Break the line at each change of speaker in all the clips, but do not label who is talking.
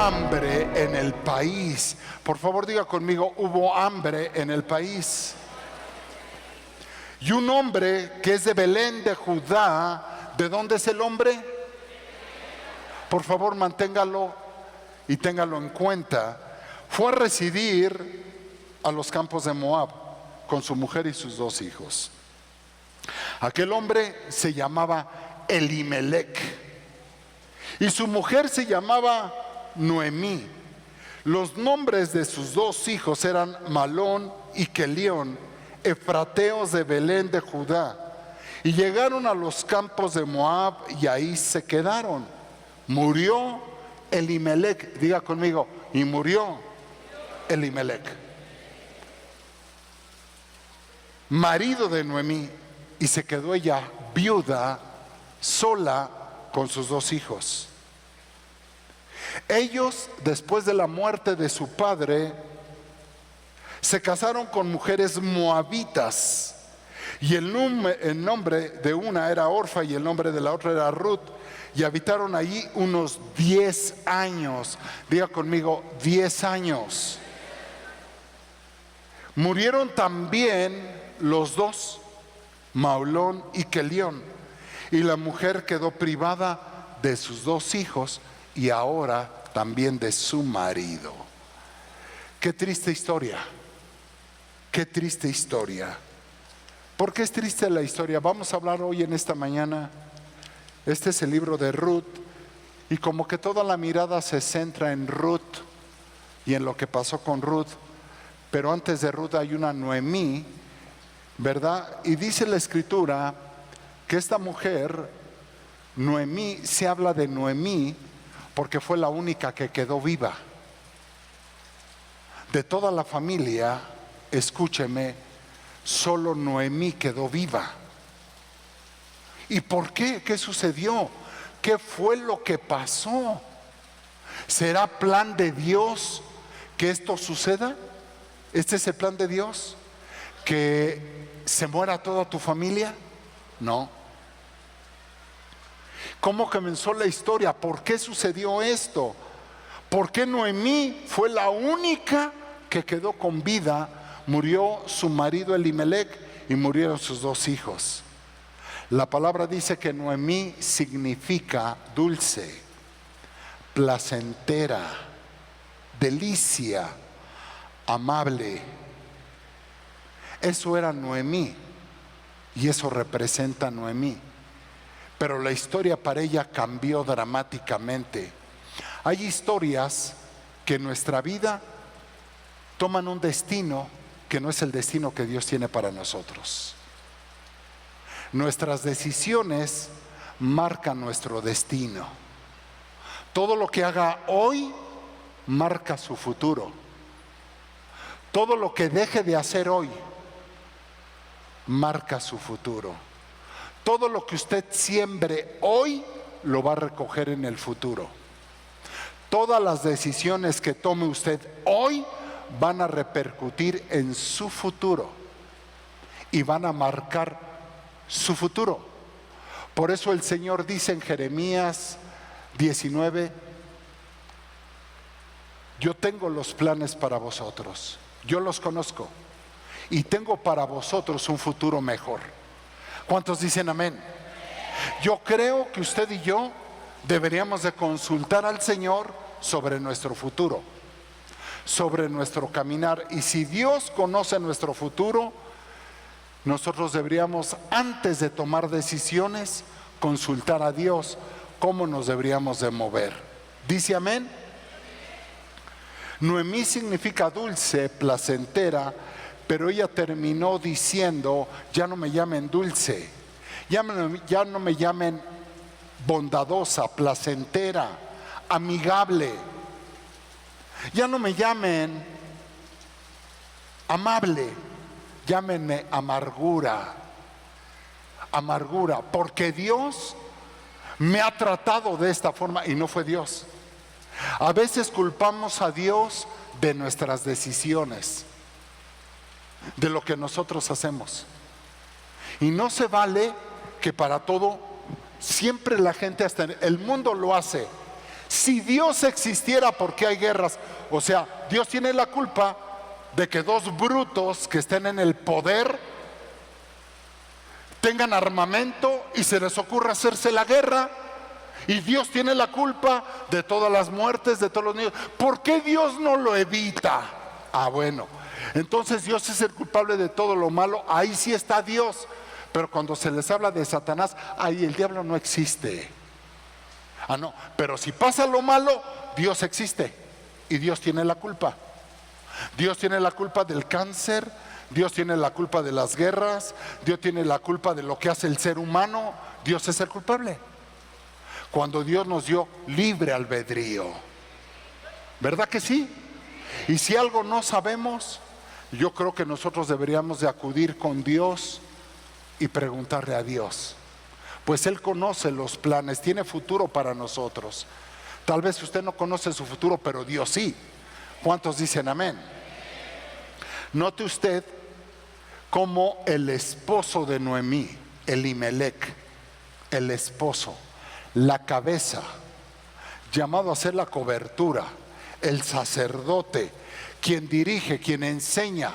hambre en el país. Por favor, diga conmigo, hubo hambre en el país. Y un hombre que es de Belén de Judá, ¿de dónde es el hombre? Por favor, manténgalo y téngalo en cuenta. Fue a residir a los campos de Moab con su mujer y sus 2 hijos. Aquel hombre se llamaba Elimelec y su mujer se llamaba Noemí. Los nombres de sus 2 hijos eran Malón y Quelión, efrateos de Belén de Judá. Y llegaron a los campos de Moab y ahí se quedaron. Murió Elimelec, diga conmigo, y murió Elimelec, marido de Noemí, y se quedó ella viuda, sola con sus 2 hijos. Ellos, después de la muerte de su padre, se casaron con mujeres moabitas, y el nombre de una era Orfa y el nombre de la otra era Ruth, y habitaron allí unos 10 años. Diga conmigo, 10 años. Murieron también los 2, Maulón y Quelión, y la mujer quedó privada de sus 2 hijos y ahora también de su marido. Qué triste historia, qué triste historia. ¿Por qué es triste la historia? Vamos a hablar hoy en esta mañana. Este es el libro de Ruth, y como que toda la mirada se centra en Ruth y en lo que pasó con Ruth. Pero antes de Ruth hay una Noemí, ¿verdad? Y dice la escritura que esta mujer, Noemí, se habla de Noemí porque fue la única que quedó viva. De toda la familia, escúcheme, solo Noemí quedó viva. ¿Y por qué? ¿Qué sucedió? ¿Qué fue lo que pasó? ¿Será plan de Dios que esto suceda? ¿Este es el plan de Dios? ¿Que se muera toda tu familia? No. ¿Cómo comenzó la historia? ¿Por qué sucedió esto? ¿Por qué Noemí fue la única que quedó con vida? Murió su marido Elimelec y murieron sus 2 hijos. La palabra dice que Noemí significa dulce, placentera, delicia, amable. Eso era Noemí y eso representa a Noemí. Pero la historia para ella cambió dramáticamente. Hay historias que en nuestra vida toman un destino que no es el destino que Dios tiene para nosotros. Nuestras decisiones marcan nuestro destino. Todo lo que haga hoy marca su futuro. Todo lo que deje de hacer hoy marca su futuro. Todo lo que usted siembre hoy lo va a recoger en el futuro. Todas las decisiones que tome usted hoy van a repercutir en su futuro y van a marcar su futuro. Por eso el Señor dice en Jeremías 19: yo tengo los planes para vosotros, yo los conozco y tengo para vosotros un futuro mejor. ¿Cuántos dicen amén? Yo creo que usted y yo deberíamos de consultar al Señor sobre nuestro futuro, sobre nuestro caminar. Y si Dios conoce nuestro futuro, nosotros deberíamos, antes de tomar decisiones, consultar a Dios cómo nos deberíamos de mover. ¿Dice amén? Noemí significa dulce, placentera, pero ella terminó diciendo: ya no me llamen dulce, ya no me llamen bondadosa, placentera, amigable, ya no me llamen amable, llámenme amargura. Amargura, porque Dios me ha tratado de esta forma y no fue Dios. A veces culpamos a Dios de nuestras decisiones, de lo que nosotros hacemos. Y no se vale que para todo, siempre la gente, hasta el mundo lo hace, Si Dios existiera, ¿por qué hay guerras? O sea, Dios tiene la culpa de que dos brutos que estén en el poder tengan armamento y se les ocurra hacerse la guerra. Y Dios tiene la culpa de todas las muertes, de todos los niños. ¿Por qué Dios no lo evita? Ah, bueno, entonces Dios es el culpable de todo lo malo. Ahí sí está Dios. Pero cuando se les habla de Satanás, ahí el diablo no existe. Ah, no, pero si pasa lo malo, Dios existe y Dios tiene la culpa. Dios tiene la culpa del cáncer, Dios tiene la culpa de las guerras, Dios tiene la culpa de lo que hace el ser humano. Dios es el culpable. Cuando Dios nos dio libre albedrío, ¿verdad que sí? Y si algo no sabemos, yo creo que nosotros deberíamos de acudir con Dios y preguntarle a Dios. Pues Él conoce los planes, tiene futuro para nosotros. Tal vez usted no conoce su futuro, pero Dios sí. ¿Cuántos dicen amén? Note usted cómo el esposo de Noemí, Elimelec, el esposo, la cabeza, llamado a ser la cobertura, el sacerdote, quien dirige, quien enseña.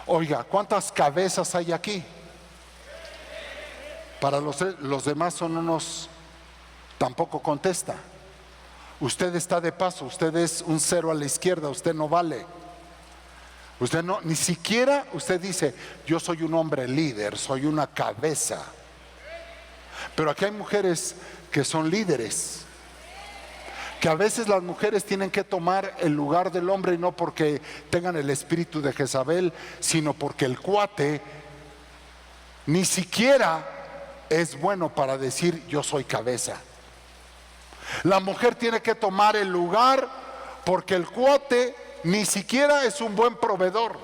Oiga, ¿cuántas cabezas hay aquí? Para los demás son unos, tampoco contesta. Usted está de paso, usted es un cero a la izquierda, usted no vale. Usted no, ni siquiera usted dice, yo soy un hombre líder, soy una cabeza. Pero aquí hay mujeres que son líderes, que a veces las mujeres tienen que tomar el lugar del hombre, y no porque tengan el espíritu de Jezabel, sino porque el cuate ni siquiera es bueno para decir yo soy cabeza. La mujer tiene que tomar el lugar porque el cuate ni siquiera es un buen proveedor,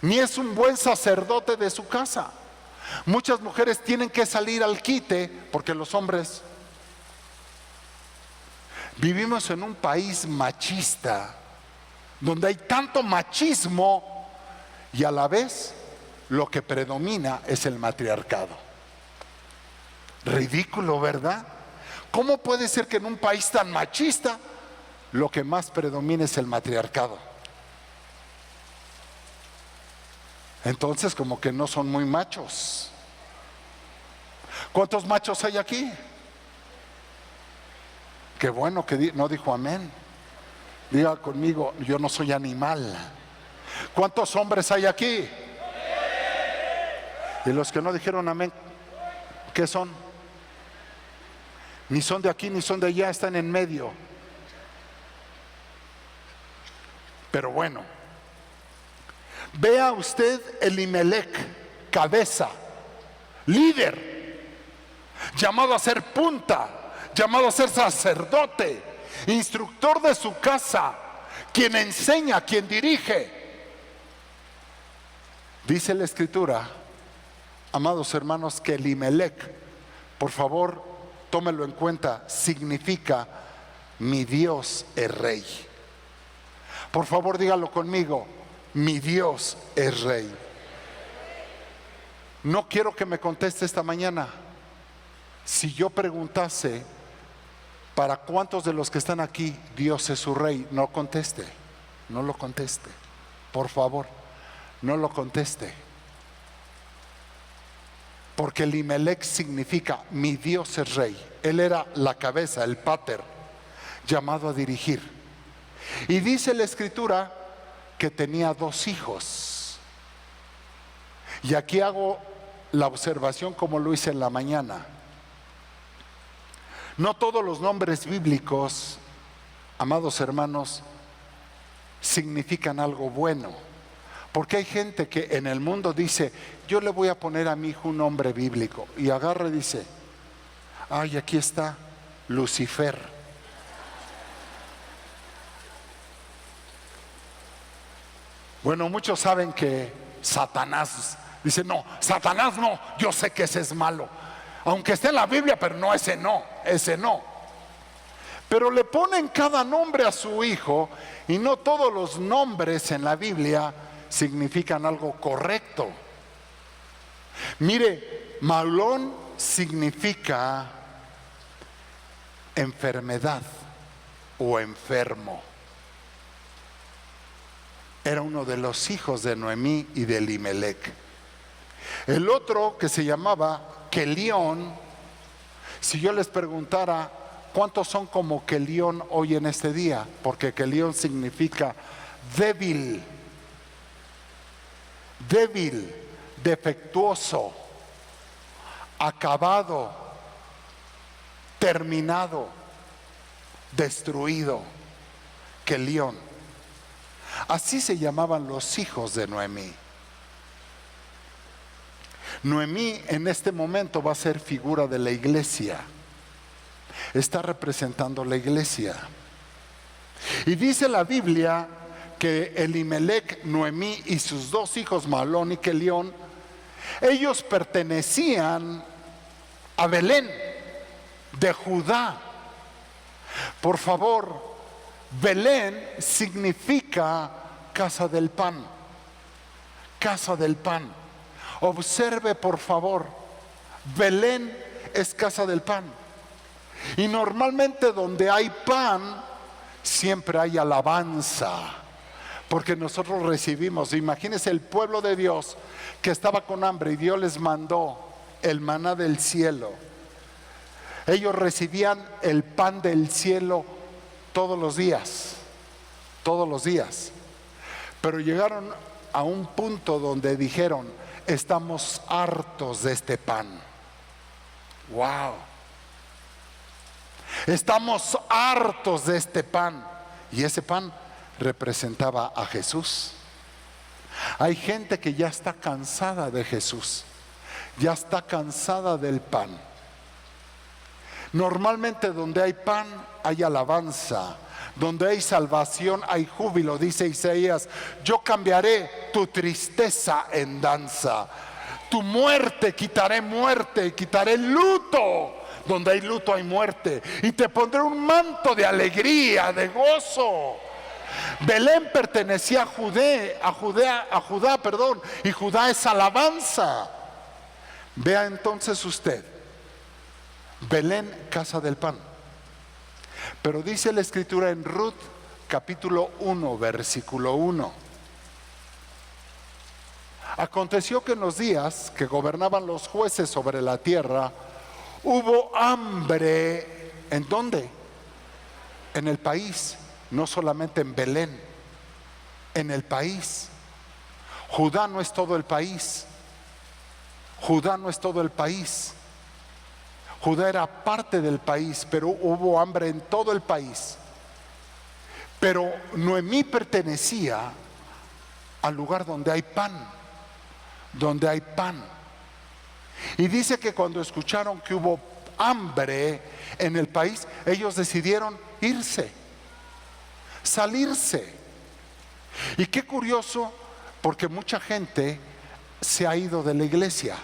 ni es un buen sacerdote de su casa. Muchas mujeres tienen que salir al quite porque los hombres... Vivimos en un país machista, donde hay tanto machismo y a la vez lo que predomina es el matriarcado. Ridículo, ¿verdad? ¿Cómo puede ser que en un país tan machista lo que más predomina es el matriarcado? Entonces como que no son muy machos. ¿Cuántos machos hay aquí? Qué bueno que no dijo amén. Diga conmigo, yo no soy animal. ¿Cuántos hombres hay aquí? Y los que no dijeron amén, ¿qué son? Ni son de aquí ni son de allá, están en medio. Pero bueno, vea usted Elimelec, cabeza, líder, llamado a ser punta, llamado a ser sacerdote, instructor de su casa, quien enseña, quien dirige. Dice la Escritura, amados hermanos, que Elimelec, por favor, tómelo en cuenta, significa mi Dios es rey. Por favor, dígalo conmigo, mi Dios es rey. No quiero que me conteste esta mañana. Si yo preguntase, ¿para cuántos de los que están aquí Dios es su rey? No conteste, no lo conteste. Por favor, no lo conteste. Porque Elimelec significa mi Dios es rey. Él era la cabeza, el pater, llamado a dirigir. Y dice la Escritura que tenía 2 hijos. Y aquí hago la observación como lo hice en la mañana. No todos los nombres bíblicos, amados hermanos, significan algo bueno. Porque hay gente que en el mundo dice, yo le voy a poner a mi hijo un nombre bíblico. Y agarra y dice, ay, aquí está Lucifer. Bueno, muchos saben que Satanás, dice, no, Satanás no, yo sé que ese es malo. Aunque esté en la Biblia, pero no, ese no, ese no. Pero le ponen cada nombre a su hijo y no todos los nombres en la Biblia significan algo correcto. Mire, Maulón significa enfermedad o enfermo. Era uno de los hijos de Noemí y de Elimelec. El otro, que se llamaba Kelión, si yo les preguntara cuántos son como Kelión hoy en este día, porque Kelión significa débil, defectuoso, acabado, terminado, destruido. Kelión. Así se llamaban los hijos de Noemí. Noemí en este momento va a ser figura de la iglesia. Está representando la iglesia. Y dice la Biblia que Elimelec, Noemí y sus dos hijos Malón y Kelión, ellos pertenecían a Belén de Judá. Por favor, Belén significa casa del pan. Casa del pan. Observe por favor, Belén es casa del pan. Y normalmente donde hay pan, siempre hay alabanza. Porque nosotros recibimos, imagínense el pueblo de Dios que estaba con hambre y Dios les mandó el maná del cielo. Ellos recibían el pan del cielo todos los días. Pero llegaron a un punto donde dijeron: estamos hartos de este pan. Wow. Estamos hartos de este pan. Y ese pan representaba a Jesús. Hay gente que ya está cansada de Jesús, ya está cansada del pan. Normalmente donde hay pan hay alabanza, donde hay salvación hay júbilo. Dice Isaías: yo cambiaré tu tristeza en danza, tu muerte quitaré luto. Donde hay luto hay muerte, y te pondré un manto de alegría, de gozo. Belén pertenecía a Judá, y Judá es alabanza. Vea entonces usted, Belén, casa del pan. Pero dice la escritura en Ruth capítulo 1 versículo 1: aconteció que en los días que gobernaban los jueces sobre la tierra, hubo hambre. ¿En dónde? En el país. No solamente en Belén, en el país. Judá no es todo el país. Judá era parte del país, pero hubo hambre en todo el país. Pero Noemí pertenecía al lugar donde hay pan. Y dice que cuando escucharon que hubo hambre en el país, ellos decidieron irse, salirse. Y qué curioso, porque mucha gente se ha ido de la iglesia.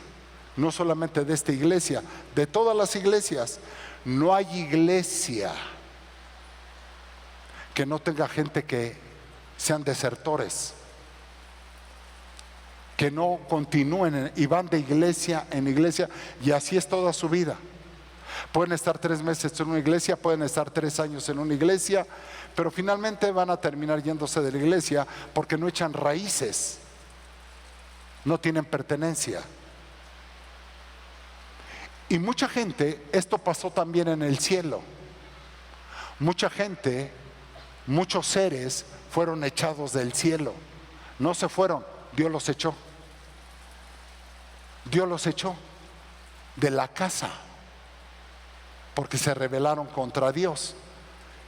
No solamente de esta iglesia, de todas las iglesias. No hay iglesia que no tenga gente que sean desertores, que no continúen y van de iglesia en iglesia, y así es toda su vida. Pueden estar 3 meses en una iglesia, pueden estar 3 años en una iglesia, pero finalmente van a terminar yéndose de la iglesia porque no echan raíces, no tienen pertenencia. Y mucha gente, esto pasó también en el cielo. Mucha gente, muchos seres fueron echados del cielo. No se fueron, Dios los echó. Dios los echó de la casa porque se rebelaron contra Dios,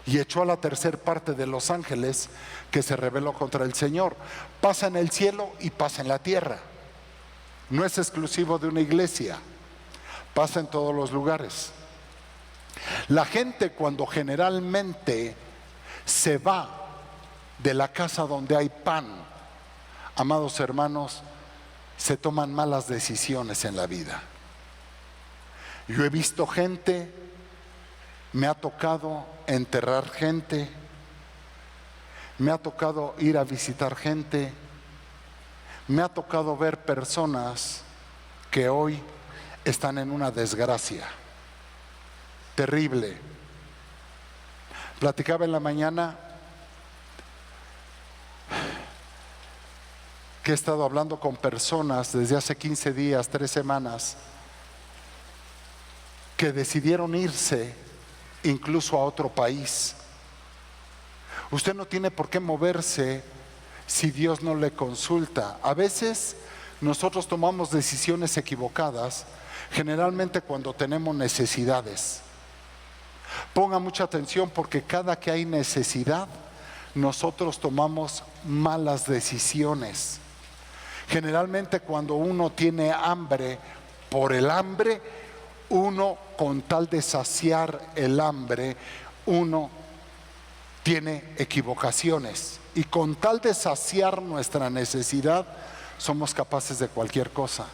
y echó a la tercera parte de los ángeles que se rebeló contra el Señor. Pasa en el cielo y pasa en la tierra. No es exclusivo de una iglesia, pasa en todos los lugares. La gente, cuando generalmente se va de la casa donde hay pan, amados hermanos, se toman malas decisiones en la vida. Yo he visto gente, me ha tocado enterrar gente, me ha tocado ir a visitar gente, me ha tocado ver personas que hoy están en una desgracia terrible, Platicaba en la mañana que he estado hablando con personas desde hace 15 días, 3 semanas, que decidieron irse incluso a otro país. Usted no tiene por qué moverse si Dios no le consulta. A veces nosotros tomamos decisiones equivocadas, generalmente cuando tenemos necesidades. Ponga mucha atención, porque cada que hay necesidad, nosotros tomamos malas decisiones. Generalmente cuando uno tiene hambre, por el hambre, uno con tal de saciar el hambre, uno tiene equivocaciones. Y con tal de saciar nuestra necesidad, somos capaces de cualquier cosa.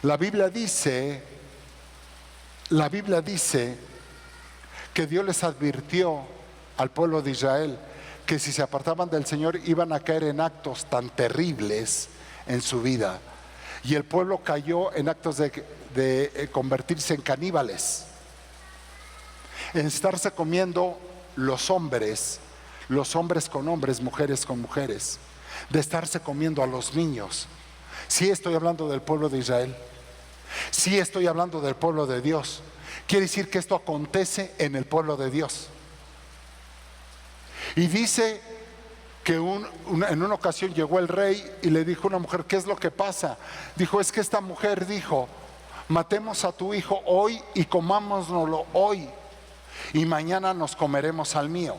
La Biblia dice que Dios les advirtió al pueblo de Israel que si se apartaban del Señor iban a caer en actos tan terribles en su vida. Y el pueblo cayó en actos de convertirse en caníbales, en estarse comiendo los hombres con hombres, mujeres con mujeres, de estarse comiendo a los niños. Sí estoy hablando del pueblo de Israel, sí estoy hablando del pueblo de Dios. Quiere decir que esto acontece en el pueblo de Dios. Y dice que en una ocasión llegó el rey y le dijo a una mujer: ¿qué es lo que pasa? Dijo: es que esta mujer dijo: matemos a tu hijo hoy y comámoslo hoy, y mañana nos comeremos al mío.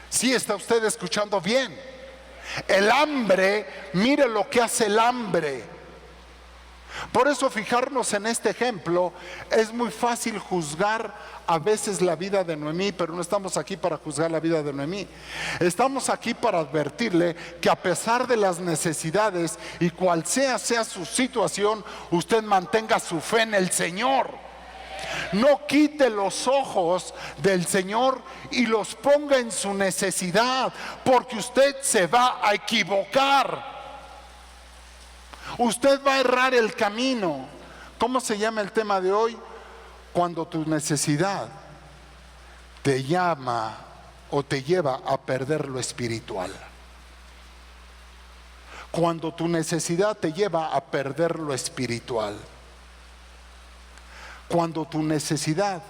¿Sí está usted escuchando bien? El hambre, mire lo que hace el hambre. Por eso fijarnos en este ejemplo. Es muy fácil juzgar a veces la vida de Noemí, pero no estamos aquí para juzgar la vida de Noemí. Estamos aquí para advertirle que a pesar de las necesidades y cual sea su situación, usted mantenga su fe en el Señor. No quite los ojos del Señor y los ponga en su necesidad, porque usted se va a equivocar. Usted va a errar el camino. ¿Cómo se llama el tema de hoy? Cuando tu necesidad te llama o te lleva a perder lo espiritual. Cuando tu necesidad te lleva a perder lo espiritual. Cuando tu necesidad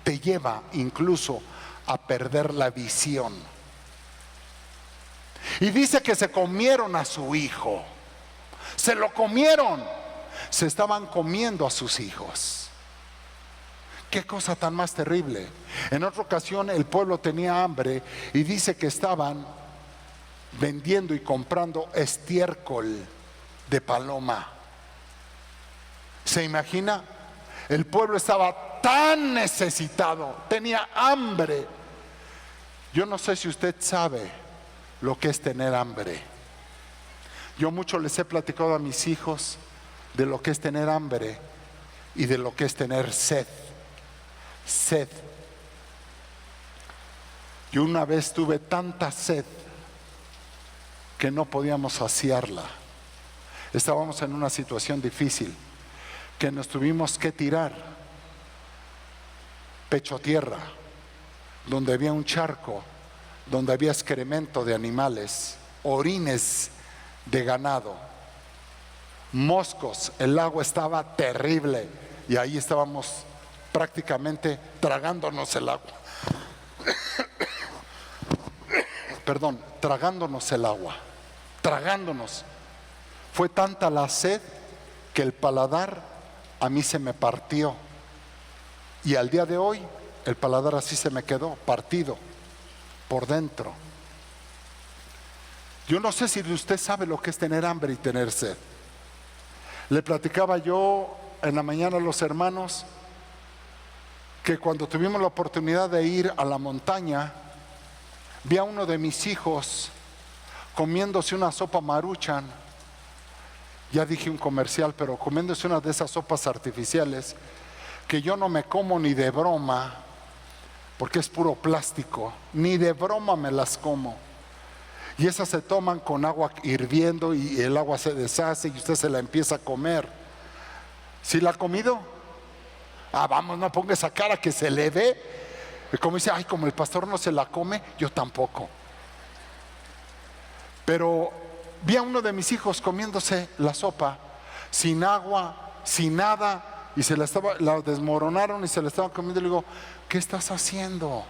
te lleva incluso a perder la visión. Y dice que se comieron a su hijo. Se lo comieron. Se estaban comiendo a sus hijos. Qué cosa tan más terrible. En otra ocasión el pueblo tenía hambre y dice que estaban vendiendo y comprando estiércol de paloma. ¿Se imagina? El pueblo estaba tan necesitado, tenía hambre. Yo no sé si usted sabe lo que es tener hambre. Yo mucho les he platicado a mis hijos de lo que es tener hambre y de lo que es tener sed. Sed. Yo una vez tuve tanta sed que no podíamos saciarla. Estábamos en una situación difícil que nos tuvimos que tirar pecho a tierra, donde había un charco, donde había excremento de animales, orines de ganado, moscos. El agua estaba terrible y ahí estábamos prácticamente tragándonos el agua. Perdón, tragándonos el agua, tragándonos. Fue tanta la sed que el paladar a mí se me partió, y al día de hoy el paladar así se me quedó partido por dentro. Yo no sé si usted sabe lo que es tener hambre y tener sed. Le platicaba yo en la mañana a los hermanos que cuando tuvimos la oportunidad de ir a la montaña, vi a uno de mis hijos comiéndose una sopa Maruchan. Ya dije un comercial, pero comiéndose una de esas sopas artificiales que yo no me como ni de broma, porque es puro plástico. Ni de broma me las como. Y esas se toman con agua hirviendo y el agua se deshace y usted se la empieza a comer. ¿Sí la ha comido? Vamos, no ponga esa cara que se le ve. Y como dice, ay, como el pastor no se la come, yo tampoco. Pero vi a uno de mis hijos comiéndose la sopa sin agua, sin nada, y la desmoronaron y se la estaban comiendo. Y le digo, ¿qué estás haciendo?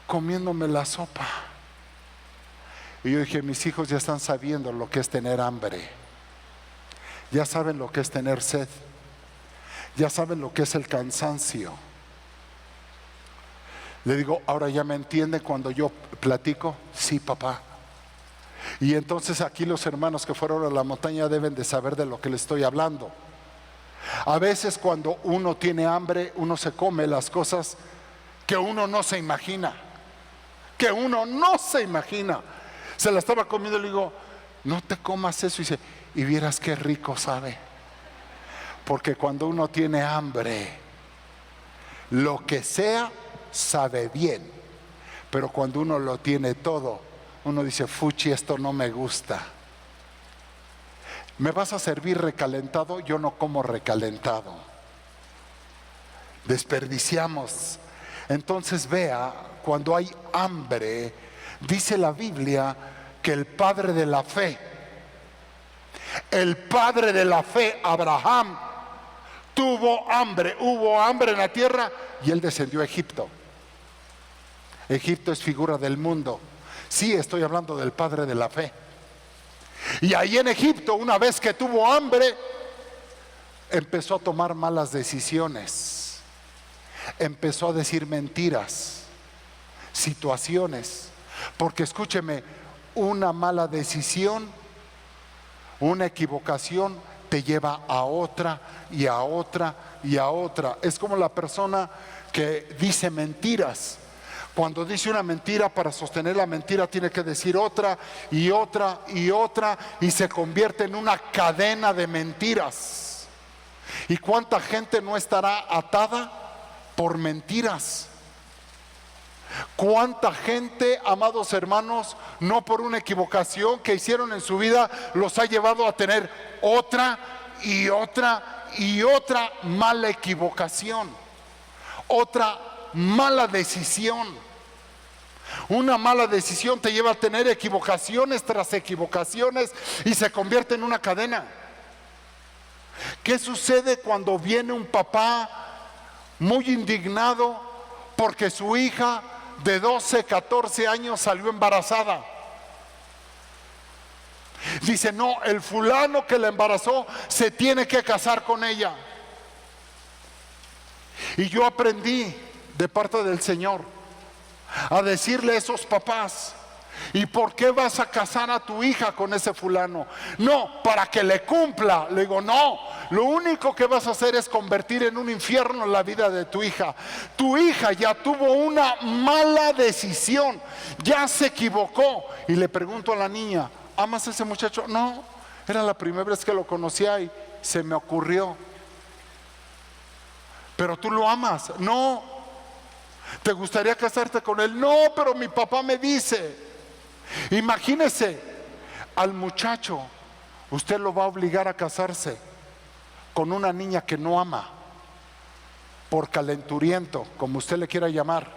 Comiéndome la sopa. Y yo dije, mis hijos ya están sabiendo lo que es tener hambre, ya saben lo que es tener sed, ya saben lo que es el cansancio. Le digo, ahora ya me entiende cuando yo platico. Sí, papá. Y entonces aquí los hermanos que fueron a la montaña deben de saber de lo que les estoy hablando. A veces cuando uno tiene hambre, uno se come las cosas que uno no se imagina, que uno no se imagina. Se la estaba comiendo y le digo, no te comas eso. Y dice, y vieras qué rico sabe. Porque cuando uno tiene hambre, lo que sea sabe bien. Pero cuando uno lo tiene todo, uno dice, fuchi, esto no me gusta. ¿Me vas a servir recalentado? Yo no como recalentado. Desperdiciamos. Entonces vea, cuando hay hambre, dice la Biblia que el padre de la fe, Abraham, tuvo hambre, hubo hambre en la tierra y él descendió a Egipto. Egipto es figura del mundo. Sí, estoy hablando del padre de la fe. Y ahí en Egipto, una vez que tuvo hambre, empezó a tomar malas decisiones, empezó a decir mentiras, situaciones. Porque escúcheme, una mala decisión, una equivocación te lleva a otra y a otra y a otra. Es como la persona que dice mentiras. Cuando dice una mentira, para sostener la mentira tiene que decir otra y otra y otra, y se convierte en una cadena de mentiras. ¿Y cuánta gente no estará atada por mentiras? ¿Cuánta gente, amados hermanos, no por una equivocación que hicieron en su vida, los ha llevado a tener otra y otra y otra mala equivocación, otra mala decisión? Una mala decisión te lleva a tener equivocaciones tras equivocaciones y se convierte en una cadena. ¿Qué sucede cuando viene un papá muy indignado porque su hija de 12, 14 años salió embarazada? Dice, no, el fulano que la embarazó se tiene que casar con ella. Y yo aprendí de parte del Señor a decirle a esos papás, ¿y por qué vas a casar a tu hija con ese fulano? No, para que le cumpla. Le digo, no, lo único que vas a hacer es convertir en un infierno la vida de tu hija. Tu hija ya tuvo una mala decisión, ya se equivocó. Y le pregunto a la niña, ¿amas a ese muchacho? No, era la primera vez que lo conocía y se me ocurrió. ¿Pero tú lo amas? No. ¿Te gustaría casarte con él? No, pero mi papá me dice. Imagínese, al muchacho usted lo va a obligar a casarse con una niña que no ama, por calenturiento, como usted le quiera llamar,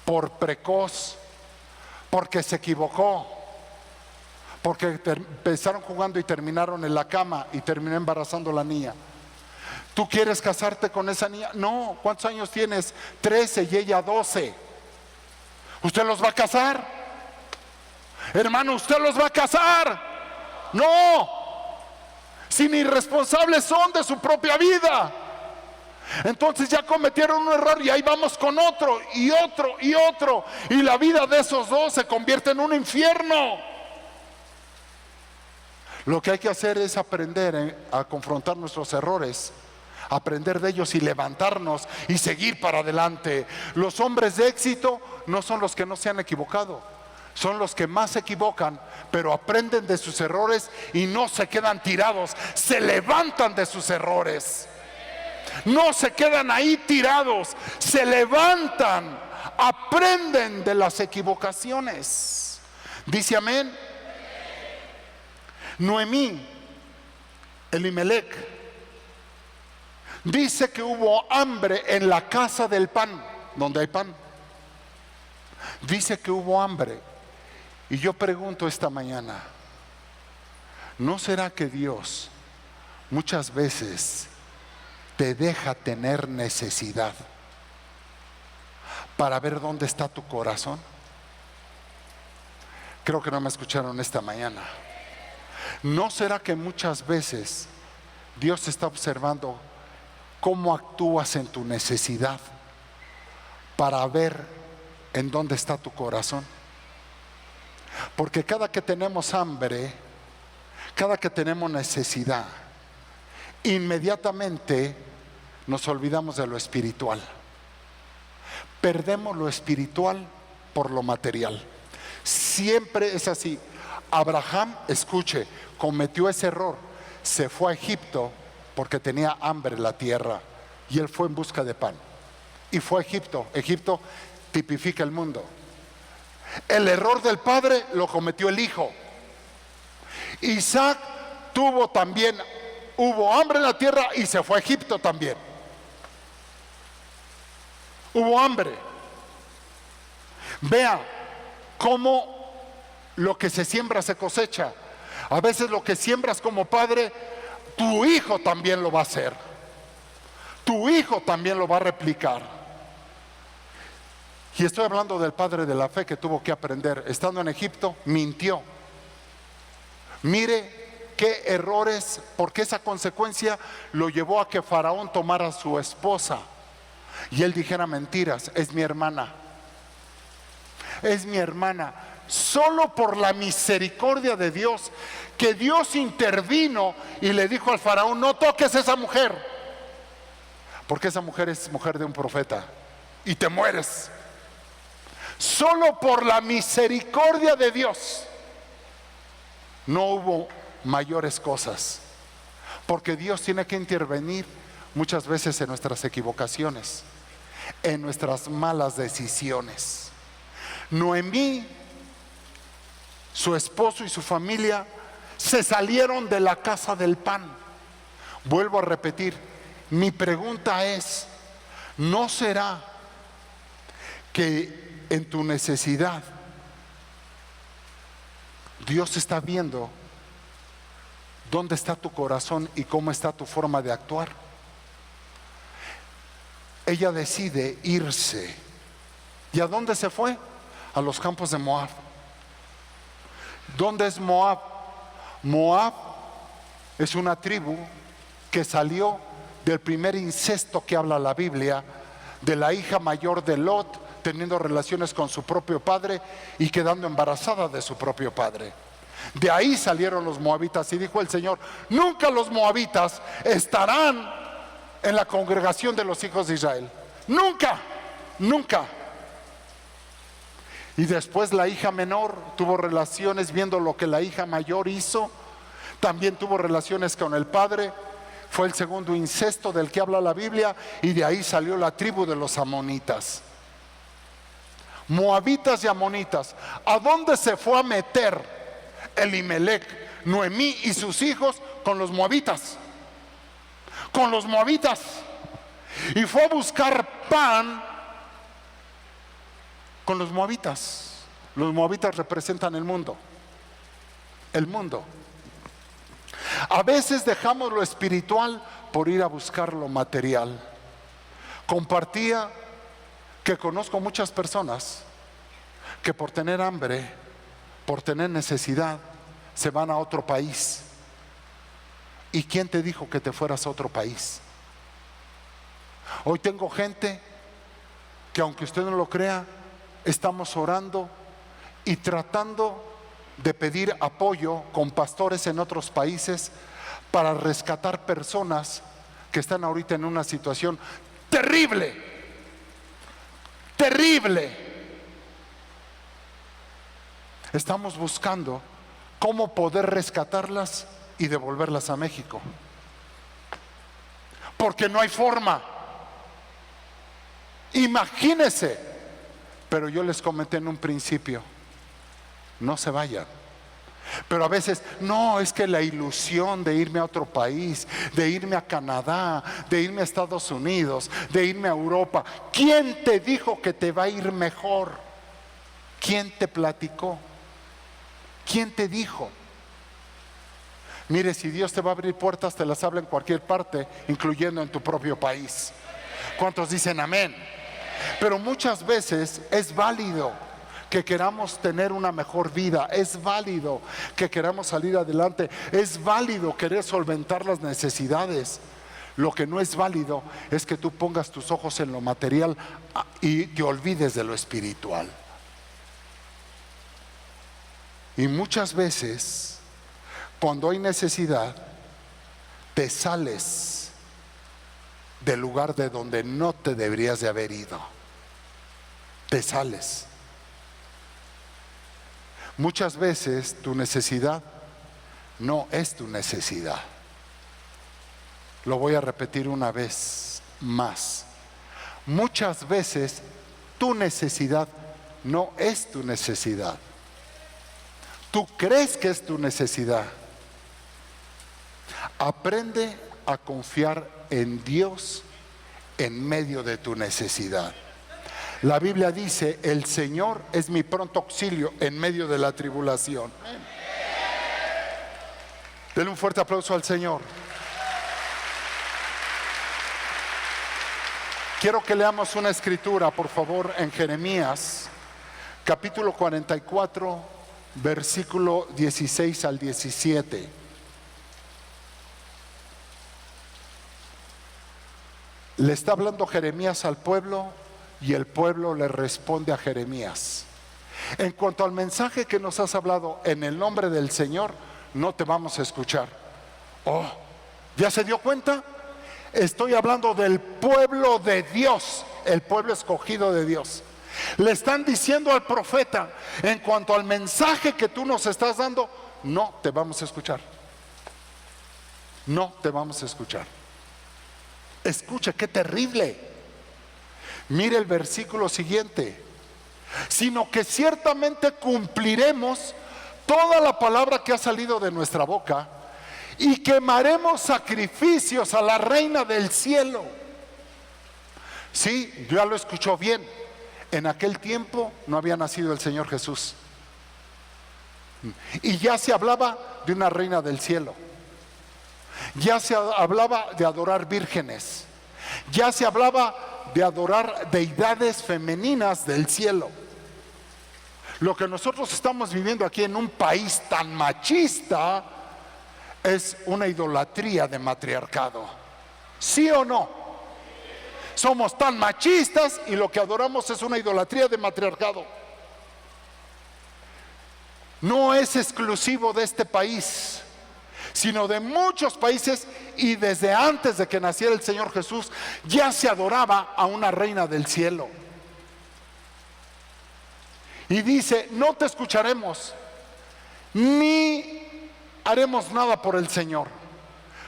por precoz, porque se equivocó, porque empezaron jugando y terminaron en la cama y terminó embarazando a la niña. ¿Tú quieres casarte con esa niña? No. ¿Cuántos años tienes? 13 y ella 12. ¿Usted los va a casar? Hermano, ¿usted los va a casar? No. Si ni responsables son de su propia vida. Entonces ya cometieron un error y ahí vamos con otro y otro y otro. Y la vida de esos dos se convierte en un infierno. Lo que hay que hacer es aprender a confrontar nuestros errores, aprender de ellos y levantarnos y seguir para adelante. Los hombres de éxito no son los que no se han equivocado, son los que más se equivocan, pero aprenden de sus errores y no se quedan tirados, se levantan de sus errores. No se quedan ahí tirados, se levantan, aprenden de las equivocaciones. Dice amén. Noemí, Elimelec, dice que hubo hambre en la casa del pan. donde hay pan. Dice que hubo hambre. Y yo pregunto esta mañana, ¿no será que Dios muchas veces te deja tener necesidad para ver dónde está tu corazón? Creo que no me escucharon esta mañana. ¿No será que muchas veces Dios está observando cómo actúas en tu necesidad para ver en dónde está tu corazón? Porque cada que tenemos hambre, cada que tenemos necesidad, inmediatamente nos olvidamos de lo espiritual. Perdemos lo espiritual por lo material. Siempre es así. Abraham, escuche, cometió ese error. Se fue a Egipto porque tenía hambre la tierra y él fue en busca de pan. Y fue a Egipto. Egipto tipifica el mundo. El error del padre lo cometió el hijo. Isaac tuvo también, hubo hambre en la tierra y se fue a Egipto también. Hubo hambre. Vea cómo lo que se siembra se cosecha. A veces lo que siembras como padre, tu hijo también lo va a hacer. Tu hijo también lo va a replicar. Y estoy hablando del padre de la fe que tuvo que aprender. Estando en Egipto, mintió. Mire qué errores, porque esa consecuencia lo llevó a que Faraón tomara a su esposa y él dijera mentiras. Es mi hermana. Es mi hermana. Solo por la misericordia de Dios, que Dios intervino y le dijo al Faraón: no toques a esa mujer, porque esa mujer es mujer de un profeta y te mueres. Solo por la misericordia de Dios no hubo mayores cosas, porque Dios tiene que intervenir muchas veces en nuestras equivocaciones, en nuestras malas decisiones. Noemí, su esposo y su familia se salieron de la casa del pan. Vuelvo a repetir, mi pregunta es: ¿no será que en tu necesidad Dios está viendo dónde está tu corazón y cómo está tu forma de actuar? Ella decide irse. ¿Y a dónde se fue? A los campos de Moab. ¿Dónde es Moab? Moab es una tribu que salió del primer incesto que habla la Biblia, de la hija mayor de Lot teniendo relaciones con su propio padre y quedando embarazada de su propio padre. De ahí salieron los moabitas, y dijo el Señor: nunca los moabitas estarán en la congregación de los hijos de Israel. Nunca, nunca. Y después la hija menor tuvo relaciones viendo lo que la hija mayor hizo. También tuvo relaciones con el padre. Fue el segundo incesto del que habla la Biblia, y de ahí salió la tribu de los amonitas. Moabitas y amonitas. ¿A dónde se fue a meter Elimelech, Noemí y sus hijos? Con los moabitas. Con los moabitas. Y fue a buscar pan con los moabitas. Los moabitas representan el mundo. El mundo. A veces dejamos lo espiritual por ir a buscar lo material. Compartía que conozco muchas personas que por tener hambre, por tener necesidad, se van a otro país. ¿Y quién te dijo que te fueras a otro país? Hoy tengo gente que, aunque usted no lo crea, estamos orando y tratando de pedir apoyo con pastores en otros países para rescatar personas que están ahorita en una situación terrible. Terrible. Estamos buscando cómo poder rescatarlas y devolverlas a México, porque no hay forma. Imagínense. Pero yo les comenté en un principio: no se vayan. Pero a veces, no, es que la ilusión de irme a otro país, de irme a Canadá, de irme a Estados Unidos, de irme a Europa. ¿Quién te dijo que te va a ir mejor? ¿Quién te platicó? ¿Quién te dijo? Mire, si Dios te va a abrir puertas, te las habla en cualquier parte, incluyendo en tu propio país. ¿Cuántos dicen amén? Pero muchas veces es válido que queramos tener una mejor vida, es válido que queramos salir adelante, es válido querer solventar las necesidades. Lo que no es válido es que tú pongas tus ojos en lo material y te olvides de lo espiritual. Y muchas veces, cuando hay necesidad, te sales del lugar de donde no te deberías de haber ido. Te sales. Muchas veces tu necesidad no es tu necesidad. Lo voy a repetir una vez más. Muchas veces tu necesidad no es tu necesidad. Tú crees que es tu necesidad. Aprende a confiar en Dios en medio de tu necesidad. La Biblia dice, el Señor es mi pronto auxilio en medio de la tribulación. Denle un fuerte aplauso al Señor. Quiero que leamos una escritura, por favor, en Jeremías, capítulo 44, versículo 16 al 17. Le está hablando Jeremías al pueblo y el pueblo le responde a Jeremías. En cuanto al mensaje que nos has hablado en el nombre del Señor, no te vamos a escuchar. Oh, ¿ya se dio cuenta? Estoy hablando del pueblo de Dios, el pueblo escogido de Dios. Le están diciendo al profeta, en cuanto al mensaje que tú nos estás dando, no te vamos a escuchar. No te vamos a escuchar. Escucha, qué terrible. Mire el versículo siguiente. Sino que ciertamente cumpliremos toda la palabra que ha salido de nuestra boca y quemaremos sacrificios a la reina del cielo. Sí, ya lo escuchó bien. En aquel tiempo no había nacido el Señor Jesús. Y ya se hablaba de una reina del cielo. Ya se hablaba de adorar vírgenes. Ya se hablaba de adorar deidades femeninas del cielo. Lo que nosotros estamos viviendo aquí en un país tan machista es una idolatría de matriarcado. ¿Sí o no? Somos tan machistas y lo que adoramos es una idolatría de matriarcado. No es exclusivo de este país, sino de muchos países, y desde antes de que naciera el Señor Jesús ya se adoraba a una reina del cielo. Y dice, no te escucharemos, ni haremos nada por el Señor.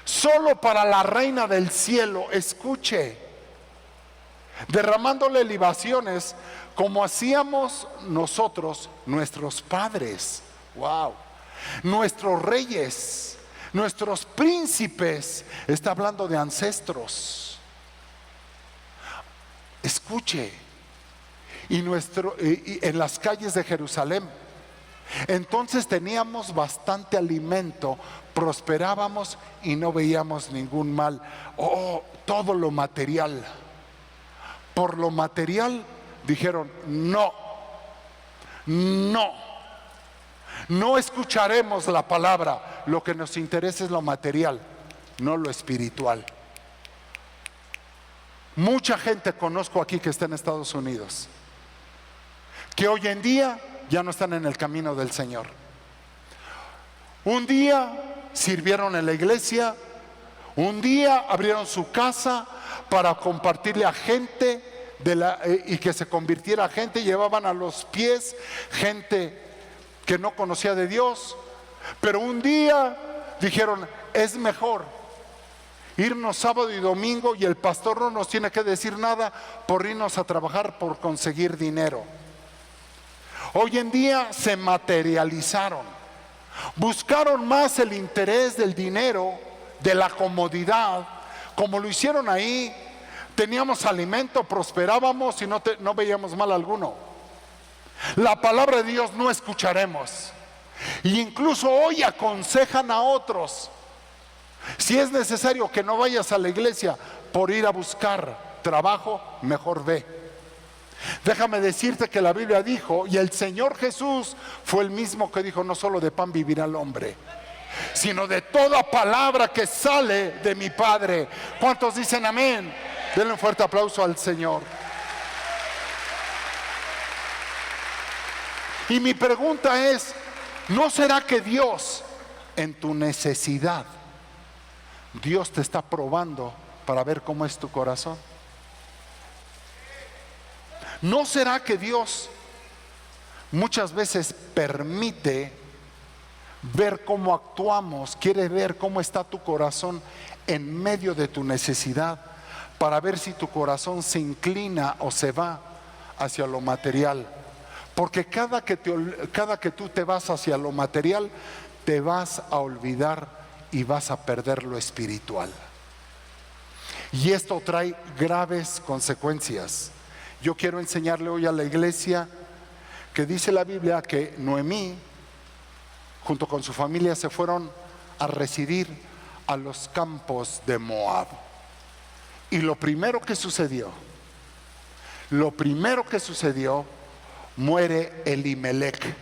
Solo para la reina del cielo escuche, derramándole libaciones como hacíamos nosotros, nuestros padres. Wow. Nuestros reyes, nuestros príncipes. Está hablando de ancestros. Escuche. Y en las calles de Jerusalén, entonces teníamos bastante alimento, prosperábamos y no veíamos ningún mal. Oh, todo lo material. Por lo material dijeron, no, no escucharemos la palabra. Lo que nos interesa es lo material, no lo espiritual. Mucha gente conozco aquí que está en Estados Unidos, que hoy en día ya no están en el camino del Señor. Un día sirvieron en la iglesia, un día abrieron su casa para compartirle a gente y que se convirtiera a gente. Llevaban a los pies gente que no conocía de Dios, pero un día dijeron, es mejor irnos sábado y domingo y el pastor no nos tiene que decir nada por irnos a trabajar por conseguir dinero. Hoy en día se materializaron. Buscaron más el interés del dinero, de la comodidad, como lo hicieron ahí. Teníamos alimento, prosperábamos y no veíamos mal alguno. La palabra de Dios no escucharemos. Y incluso hoy aconsejan a otros, si es necesario que no vayas a la iglesia por ir a buscar trabajo, mejor ve. Déjame decirte que la Biblia dijo, y el Señor Jesús fue el mismo que dijo: no solo de pan vivirá el hombre, sino de toda palabra que sale de mi Padre. ¿Cuántos dicen amén? Denle un fuerte aplauso al Señor. Y mi pregunta es, ¿no será que Dios, en tu necesidad, Dios te está probando para ver cómo es tu corazón? ¿No será que Dios muchas veces permite ver cómo actuamos, quiere ver cómo está tu corazón en medio de tu necesidad, para ver si tu corazón se inclina o se va hacia lo material? Porque cada que tú te vas hacia lo material, te vas a olvidar y vas a perder lo espiritual. Y esto trae graves consecuencias. Yo quiero enseñarle hoy a la iglesia que dice la Biblia que Noemí, junto con su familia, se fueron a residir a los campos de Moab. Y lo primero que sucedió, muere Elimelec,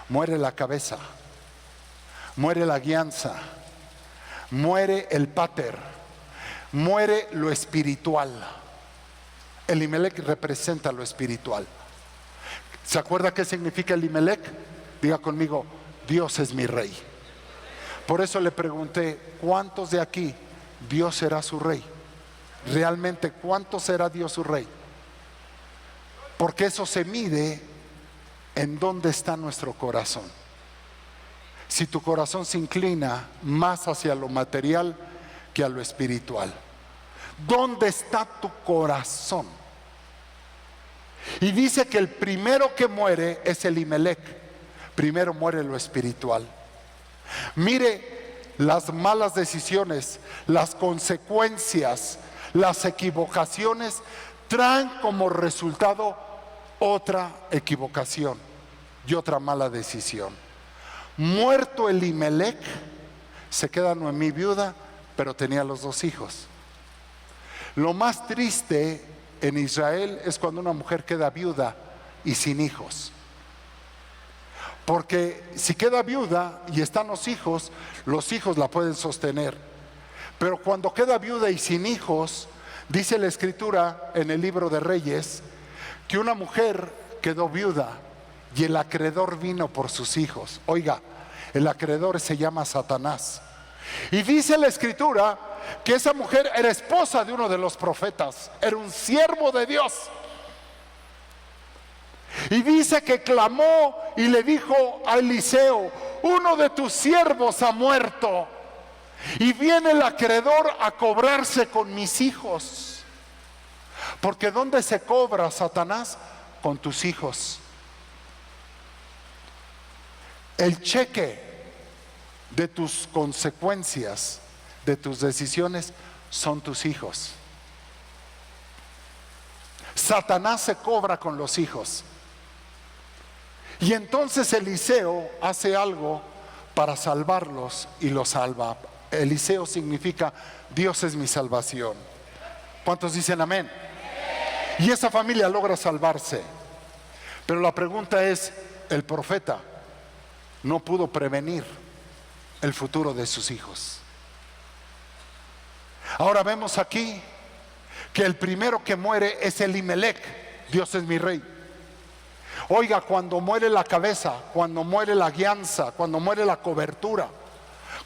muere la cabeza, muere la guianza, muere el pater, muere lo espiritual. Elimelec representa lo espiritual. ¿Se acuerda qué significa Elimelec? Diga conmigo: Dios es mi rey. Por eso le pregunté, ¿cuántos de aquí Dios será su rey? Realmente, ¿cuánto será Dios su rey? Porque eso se mide en dónde está nuestro corazón. Si tu corazón se inclina más hacia lo material que a lo espiritual, ¿dónde está tu corazón? Y dice que el primero que muere es Elimelec. Primero muere lo espiritual. Mire, las malas decisiones, las consecuencias, las equivocaciones traen como resultado otra equivocación y otra mala decisión. Muerto Elimelec, se queda Noemí viuda, pero tenía los 2 hijos. Lo más triste en Israel es cuando una mujer queda viuda y sin hijos. Porque si queda viuda y están los hijos la pueden sostener. Pero cuando queda viuda y sin hijos, dice la Escritura en el libro de Reyes, que una mujer quedó viuda y el acreedor vino por sus hijos. Oiga, el acreedor se llama Satanás. Y dice la Escritura que esa mujer era esposa de uno de los profetas, era un siervo de Dios. Y dice que clamó y le dijo a Eliseo: uno de tus siervos ha muerto y viene el acreedor a cobrarse con mis hijos. Porque ¿dónde se cobra, Satanás? Con tus hijos. El cheque de tus consecuencias, de tus decisiones, son tus hijos. Satanás se cobra con los hijos. Y entonces Eliseo hace algo para salvarlos y los salva. Eliseo significa Dios es mi salvación. ¿Cuántos dicen amén? Y esa familia logra salvarse. Pero la pregunta es, el profeta no pudo prevenir el futuro de sus hijos. Ahora vemos aquí que el primero que muere es Elimelec. Dios es mi rey. Oiga, cuando muere la cabeza, cuando muere la guianza, cuando muere la cobertura,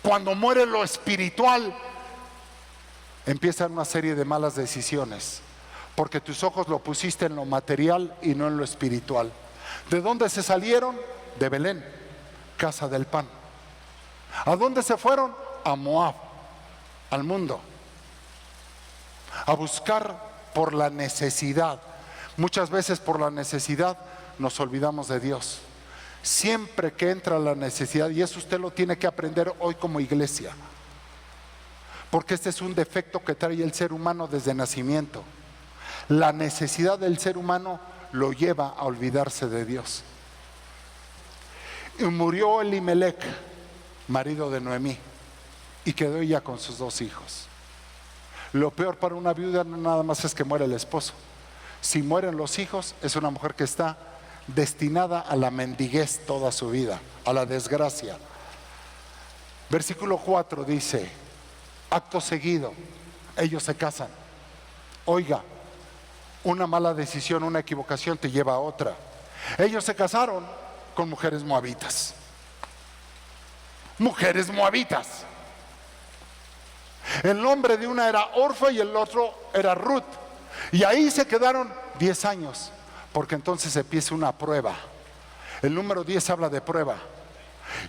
cuando muere lo espiritual, empiezan una serie de malas decisiones, porque tus ojos lo pusiste en lo material y no en lo espiritual. ¿De dónde se salieron? De Belén, casa del pan. ¿A dónde se fueron? A Moab, al mundo, a buscar por la necesidad. Muchas veces por la necesidad nos olvidamos de Dios. siempre que entra la necesidad, y eso usted lo tiene que aprender hoy como iglesia, porque este es un defecto que trae el ser humano desde nacimiento. La necesidad del ser humano lo lleva a olvidarse de Dios. Y murió Elimelec, marido de Noemí, y quedó ella con sus 2 hijos. Lo peor para una viuda no nada más es que muere el esposo. Si mueren los hijos, es una mujer que está destinada a la mendiguez toda su vida, a la desgracia. Versículo 4 dice: acto seguido, ellos se casan. Oiga, una mala decisión, una equivocación te lleva a otra. Ellos se casaron con mujeres moabitas. Mujeres moabitas. El nombre de una era Orfa y el otro era Ruth. Y ahí se quedaron 10 años, porque entonces empieza una prueba. El número 10 habla de prueba.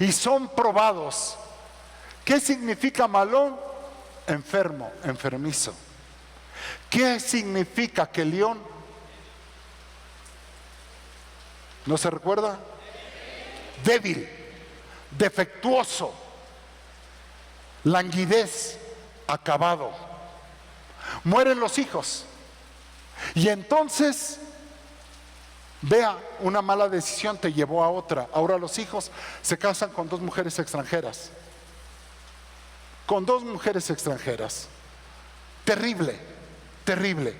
Y son probados. ¿Qué significa malón? Enfermo, enfermizo. ¿Qué significa quelión? ¿No se recuerda? Débil, defectuoso, languidez, acabado. Mueren los hijos. Y entonces, vea, una mala decisión te llevó a otra. Ahora los hijos se casan con 2 mujeres extranjeras. Con 2 mujeres extranjeras. Terrible, terrible.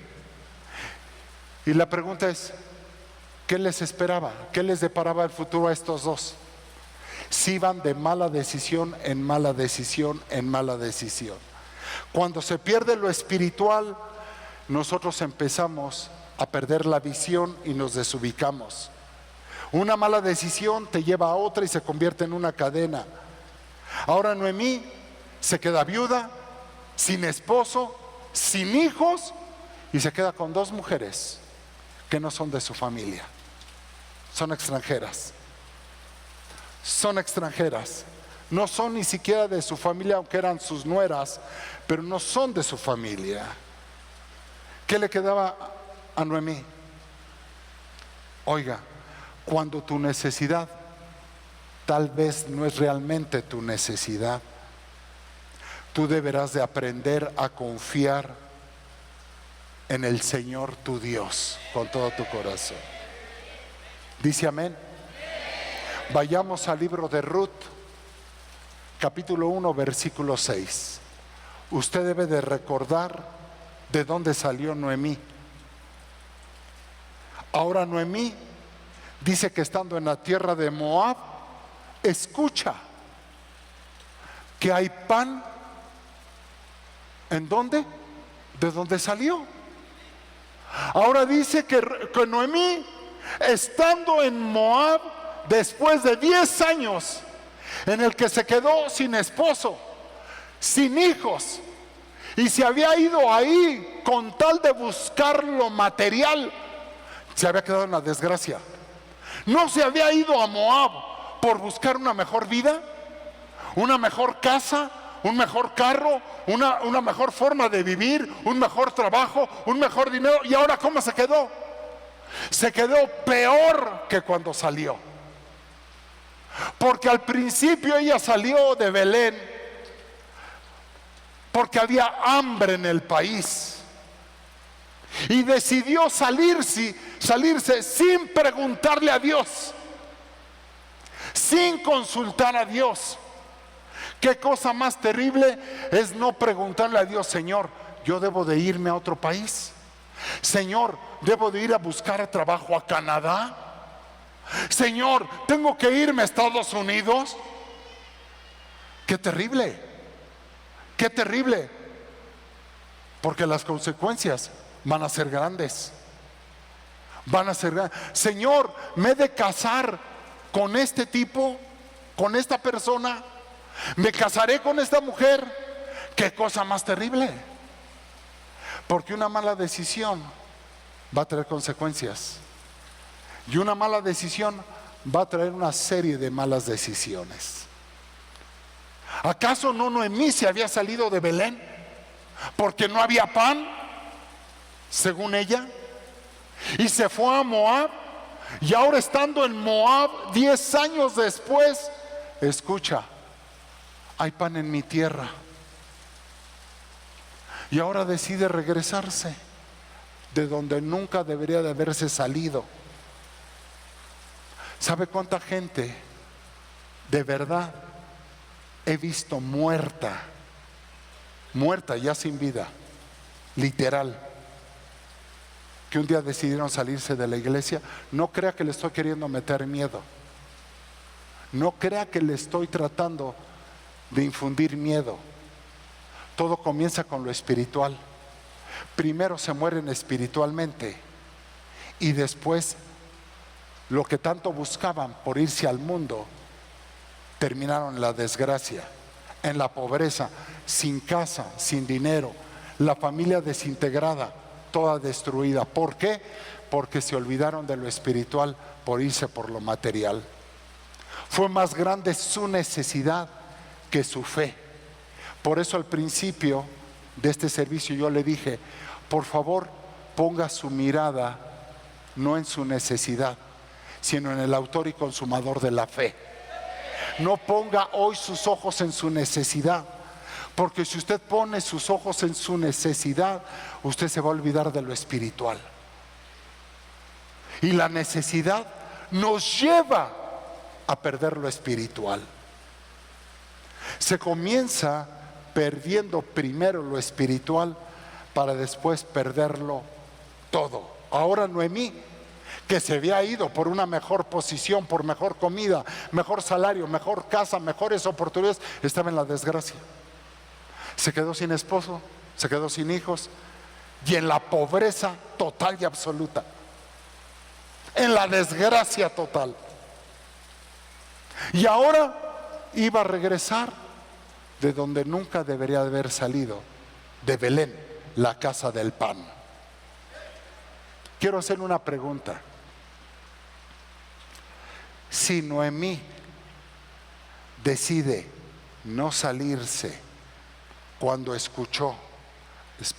Y la pregunta es, ¿qué les esperaba? ¿Qué les deparaba el futuro a estos 2? Si iban de mala decisión en mala decisión en mala decisión. Cuando se pierde lo espiritual, nosotros empezamos a perder la visión y nos desubicamos. Una mala decisión te lleva a otra y se convierte en una cadena. Ahora Noemí se queda viuda, sin esposo, sin hijos, y se queda con 2 mujeres que no son de su familia. Son extranjeras. Son extranjeras. No son ni siquiera de su familia, aunque eran sus nueras, pero no son de su familia. ¿Qué le quedaba a Noemí? Oiga, cuando tu necesidad tal vez no es realmente tu necesidad, tú deberás de aprender a confiar en el Señor tu Dios con todo tu corazón. Dice amén. Vayamos al libro de Ruth, capítulo 1, versículo 6. Usted debe de recordar de dónde salió Noemí. Ahora Noemí dice que estando en la tierra de Moab, escucha que hay pan. ¿En dónde? ¿De dónde salió? Ahora dice que Noemí, estando en Moab, después de 10 años en el que se quedó sin esposo, sin hijos, y se había ido ahí con tal de buscar lo material, se había quedado en la desgracia. No se había ido a Moab por buscar una mejor vida, una mejor casa, un mejor carro, una mejor forma de vivir, un mejor trabajo, un mejor dinero. ¿Y ahora cómo se quedó? Se quedó peor que cuando salió. Porque al principio ella salió de Belén porque había hambre en el país, y decidió salirse sin preguntarle a Dios, sin consultar a Dios. Qué cosa más terrible es no preguntarle a Dios: Señor, yo debo de irme a otro país. Señor, debo de ir a buscar trabajo a Canadá. Señor, tengo que irme a Estados Unidos. Qué terrible, qué terrible, porque las consecuencias van a ser grandes. Van a ser grandes. Señor, me he de casar con este tipo, con esta persona. Me casaré con esta mujer. Qué cosa más terrible, porque una mala decisión va a traer consecuencias, y una mala decisión va a traer una serie de malas decisiones. ¿Acaso no Noemí se había salido de Belén porque no había pan, según ella, y se fue a Moab Y ahora estando en Moab, 10 años después, escucha, hay pan en mi tierra. Y ahora decide regresarse de donde nunca debería de haberse salido. ¿Sabe cuánta gente de verdad he visto muerta ya sin vida, literal, que un día decidieron salirse de la iglesia? No crea que le estoy queriendo meter miedo, no crea que le estoy tratando de infundir miedo. Todo comienza con lo espiritual. Primero se mueren espiritualmente y después lo que tanto buscaban por irse al mundo terminaron en la desgracia, en la pobreza, sin casa, sin dinero, la familia desintegrada, toda destruida. ¿Por qué? Porque se olvidaron de lo espiritual por irse por lo material. Fue más grande su necesidad que su fe. Por eso al principio de este servicio yo le dije, por favor ponga su mirada no en su necesidad, sino en el autor y consumador de la fe. No ponga hoy sus ojos en su necesidad, porque si usted pone sus ojos en su necesidad, usted se va a olvidar de lo espiritual. Y la necesidad nos lleva a perder lo espiritual. Se comienza perdiendo primero lo espiritual para después perderlo todo. Ahora Noemí, que se había ido por una mejor posición, por mejor comida, mejor salario, mejor casa, mejores oportunidades, estaba en la desgracia. Se quedó sin esposo, se quedó sin hijos y en la pobreza total y absoluta, en la desgracia total. Y ahora iba a regresar de donde nunca debería haber salido, de Belén, la casa del pan. Quiero hacer una pregunta. Si Noemí decide no salirse cuando escuchó,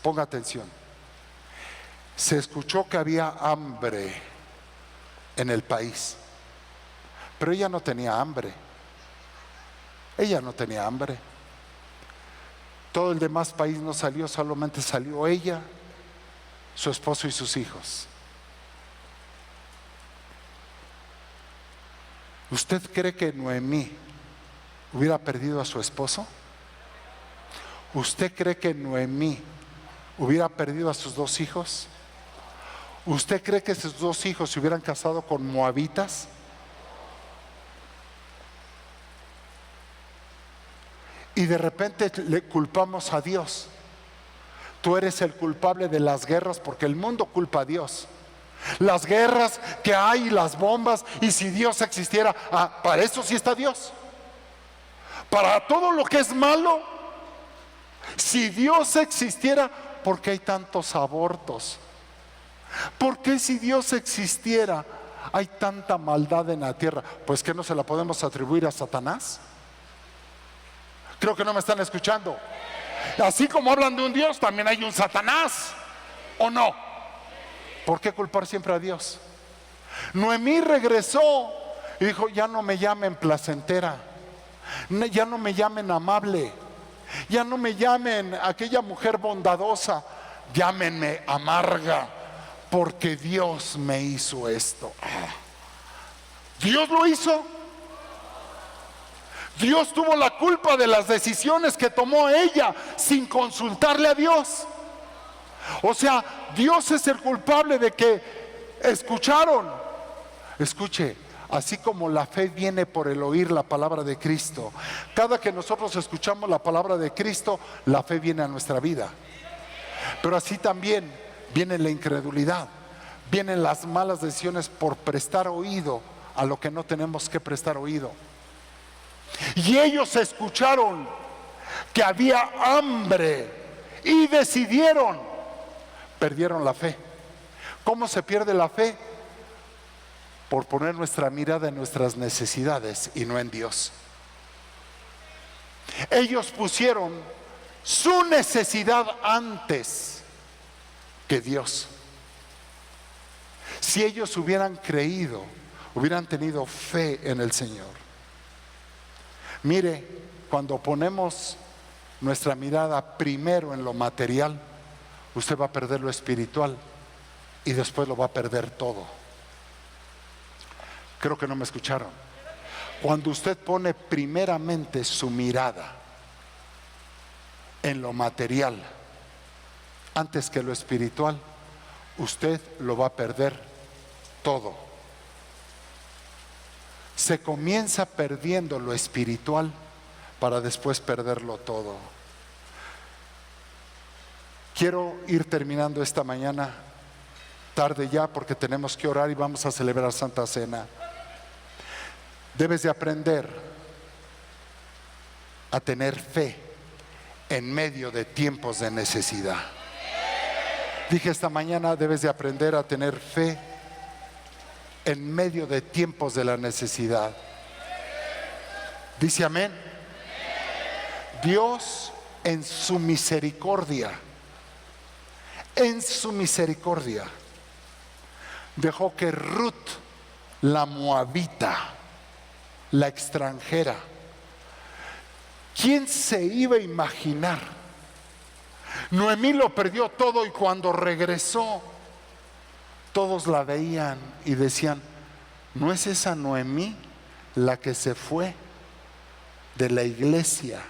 ponga atención, se escuchó que había hambre en el país, pero ella no tenía hambre. Ella no tenía hambre. Todo el demás país no salió, solamente salió ella, su esposo y sus hijos. ¿Usted cree que Noemí hubiera perdido a su esposo? ¿Usted cree que Noemí hubiera perdido a sus 2 hijos? ¿Usted cree que sus 2 hijos se hubieran casado con moabitas? Y de repente le culpamos a Dios. Tú eres el culpable de las guerras, porque el mundo culpa a Dios. Las guerras que hay, las bombas, y si Dios existiera, para eso sí está Dios. Para todo lo que es malo, si Dios existiera, ¿por qué hay tantos abortos? ¿Por qué si Dios existiera hay tanta maldad en la tierra? Pues que no se la podemos atribuir a Satanás. Creo que no me están escuchando. Así como hablan de un Dios, también hay un Satanás, ¿o no? ¿Por qué culpar siempre a Dios? Noemí regresó y dijo, ya no me llamen placentera, ya no me llamen amable, ya no me llamen aquella mujer bondadosa, llámenme amarga, porque Dios me hizo esto. ¿Dios lo hizo? Dios tuvo la culpa de las decisiones que tomó ella sin consultarle a Dios. O sea, Dios es el culpable de que escucharon. Escuche, así como la fe viene por el oír la palabra de Cristo, cada que nosotros escuchamos la palabra de Cristo, la fe viene a nuestra vida. Pero así también viene la incredulidad, vienen las malas decisiones por prestar oído a lo que no tenemos que prestar oído. Y ellos escucharon que había hambre y decidieron, perdieron la fe. ¿Cómo se pierde la fe? Por poner nuestra mirada en nuestras necesidades y no en Dios. Ellos pusieron su necesidad antes que Dios. Si ellos hubieran creído, hubieran tenido fe en el Señor. Mire, cuando ponemos nuestra mirada primero en lo material, usted va a perder lo espiritual y después lo va a perder todo. Creo que no me escucharon. Cuando usted pone primeramente su mirada en lo material antes que lo espiritual, usted lo va a perder todo. Se comienza perdiendo lo espiritual para después perderlo todo. Quiero ir terminando esta mañana, tarde ya, porque tenemos que orar y vamos a celebrar Santa Cena. Debes de aprender a tener fe en medio de tiempos de necesidad. Dije esta mañana, debes de aprender a tener fe en medio de tiempos de la necesidad. Dice amén. Dios en su misericordia, dejó que Ruth, la moabita, la extranjera, ¿quién se iba a imaginar? Noemí lo perdió todo y cuando regresó, todos la veían y decían: ¿no es esa Noemí la que se fue de la iglesia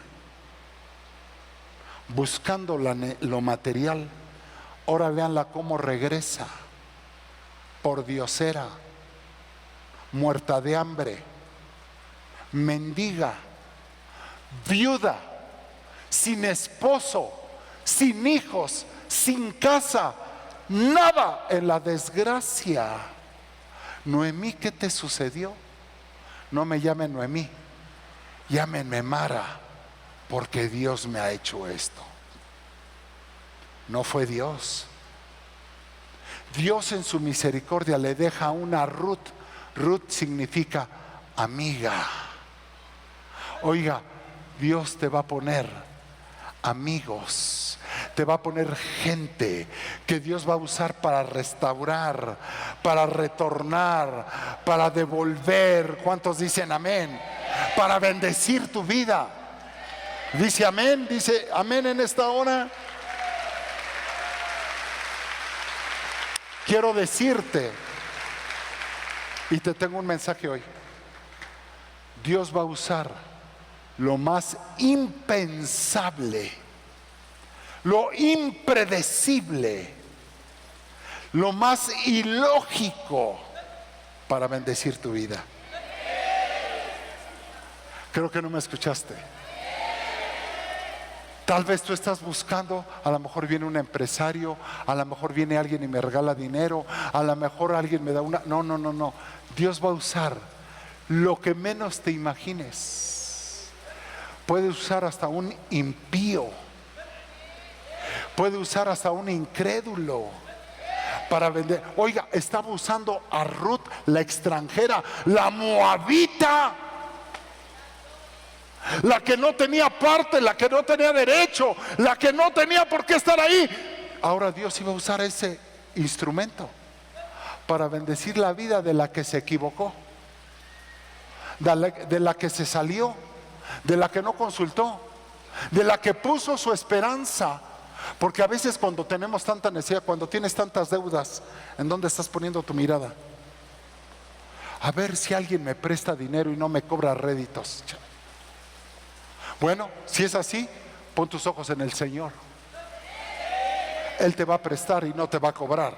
buscando lo material? Ahora véanla cómo regresa, por diosera, muerta de hambre, mendiga, viuda, sin esposo, sin hijos, sin casa, nada, en la desgracia. Noemí, ¿qué te sucedió? No me llamen Noemí, llámenme Mara, porque Dios me ha hecho esto. No fue Dios. Dios en su misericordia le deja una Ruth. Ruth significa amiga. Oiga, Dios te va a poner amigos, te va a poner gente que Dios va a usar para restaurar, para retornar, para devolver. ¿Cuántos dicen amén? Para bendecir tu vida. Dice amén en esta hora. Quiero decirte, y te tengo un mensaje hoy: Dios va a usar lo más impensable, lo impredecible, lo más ilógico para bendecir tu vida. Creo que no me escuchaste. Tal vez tú estás buscando, a lo mejor viene un empresario, a lo mejor viene alguien y me regala dinero, a lo mejor alguien me da una... No. Dios va a usar lo que menos te imagines. Puede usar hasta un impío, puede usar hasta un incrédulo para vender. Oiga, estaba usando a Ruth, la extranjera, la moabita, la que no tenía parte, la que no tenía derecho, la que no tenía por qué estar ahí. Ahora Dios iba a usar ese instrumento para bendecir la vida de la que se equivocó, de la que se salió, de la que no consultó, de la que puso su esperanza. Porque a veces cuando tenemos tanta necesidad, cuando tienes tantas deudas, ¿en dónde estás poniendo tu mirada? A ver si alguien me presta dinero y no me cobra réditos. Bueno, si es así, pon tus ojos en el Señor. Él te va a prestar y no te va a cobrar.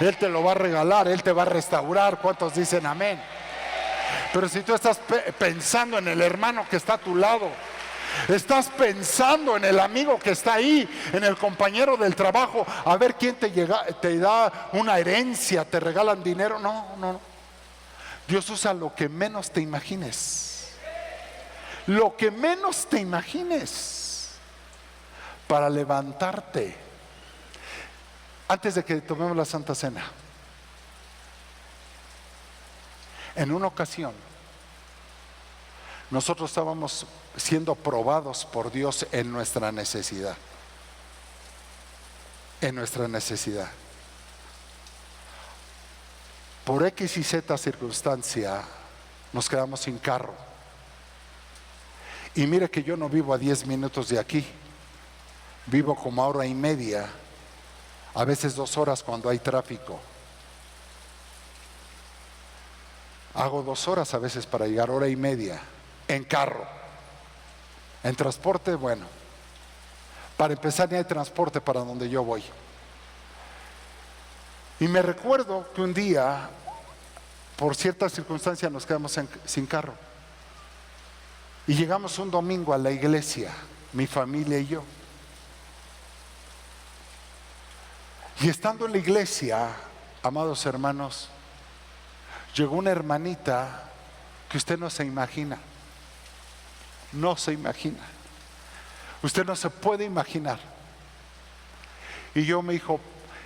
Él te lo va a regalar, Él te va a restaurar. ¿Cuántos dicen amén? Pero si tú estás pensando en el hermano que está a tu lado, estás pensando en el amigo que está ahí, en el compañero del trabajo, a ver quién te da una herencia, te regalan dinero. No. Dios usa lo que menos te imagines. Lo que menos te imagines para levantarte. Antes de que tomemos la Santa Cena, en una ocasión nosotros estábamos siendo probados por Dios en nuestra necesidad. por X y Z circunstancia nos quedamos sin carro. Y mire que yo no vivo a 10 minutos de aquí, vivo como a hora y media, a veces 2 horas cuando hay tráfico. Hago 2 horas a veces para llegar, hora y media en carro. En transporte, bueno, para empezar ni hay transporte para donde yo voy. Y me recuerdo que un día, por ciertas circunstancias, nos quedamos sin carro. Y llegamos un domingo a la iglesia, mi familia y yo. Y estando en la iglesia, amados hermanos, llegó una hermanita que usted no se imagina. No se imagina. Usted no se puede imaginar. Y yo me dijo,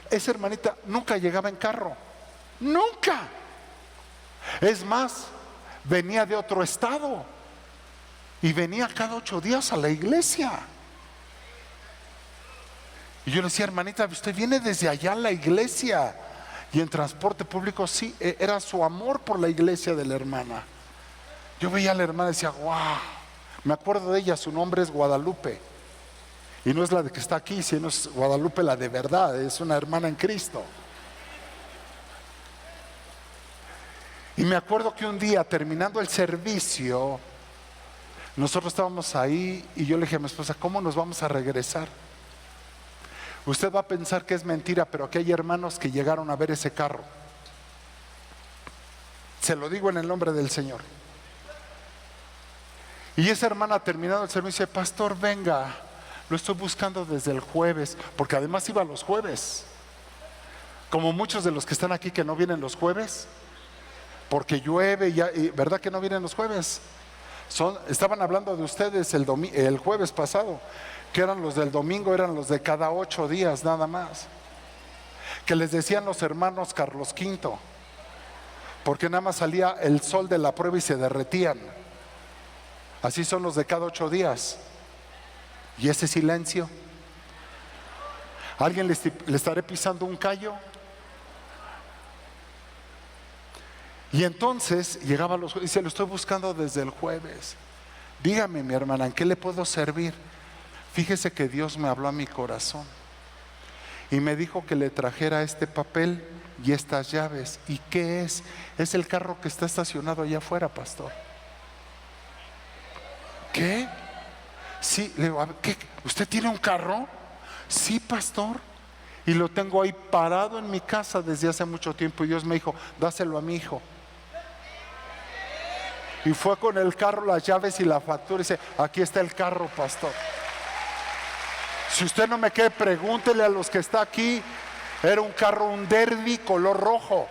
esa hermanita nunca llegaba en carro. Nunca. Es más, venía de otro estado. Y venía cada 8 días a la iglesia. Y yo le decía, hermanita, usted viene desde allá a la iglesia. Y en transporte público, sí, era su amor por la iglesia de la hermana. Yo veía a la hermana y decía, wow. Me acuerdo de ella, su nombre es Guadalupe. Y no es la de que está aquí, sino es Guadalupe la de verdad, es una hermana en Cristo. Y me acuerdo que un día, terminando el servicio, nosotros estábamos ahí y yo le dije a mi esposa, ¿cómo nos vamos a regresar? Usted va a pensar que es mentira, pero aquí hay hermanos que llegaron a ver ese carro. Se lo digo en el nombre del Señor. Y esa hermana, terminado el servicio, dice, pastor, venga, lo estoy buscando desde el jueves, porque además iba los jueves, como muchos de los que están aquí que no vienen los jueves, porque llueve, y ¿verdad que no vienen los jueves? Estaban hablando de ustedes el jueves pasado, que eran los del domingo, eran los de cada 8 días nada más, que les decían los hermanos Carlos V, porque nada más salía el sol de la prueba y se derretían. Así son los de cada 8 días. Y ese silencio, ¿alguien le estaré pisando un callo? Y entonces llegaba los jueves y dice, lo estoy buscando desde el jueves. Dígame, mi hermana, ¿en qué le puedo servir? Fíjese que Dios me habló a mi corazón y me dijo que le trajera este papel y estas llaves. ¿Y qué es? Es el carro que está estacionado allá afuera, pastor. ¿Qué? Sí, le digo, ¿qué? ¿Usted tiene un carro? Sí, pastor. Y lo tengo ahí parado en mi casa desde hace mucho tiempo. Y Dios me dijo, dáselo a mi hijo. Y fue con el carro, las llaves y la factura. Y dice, aquí está el carro, pastor. Si usted no me cree, pregúntele a los que está aquí. Era un carro, un Derby color rojo.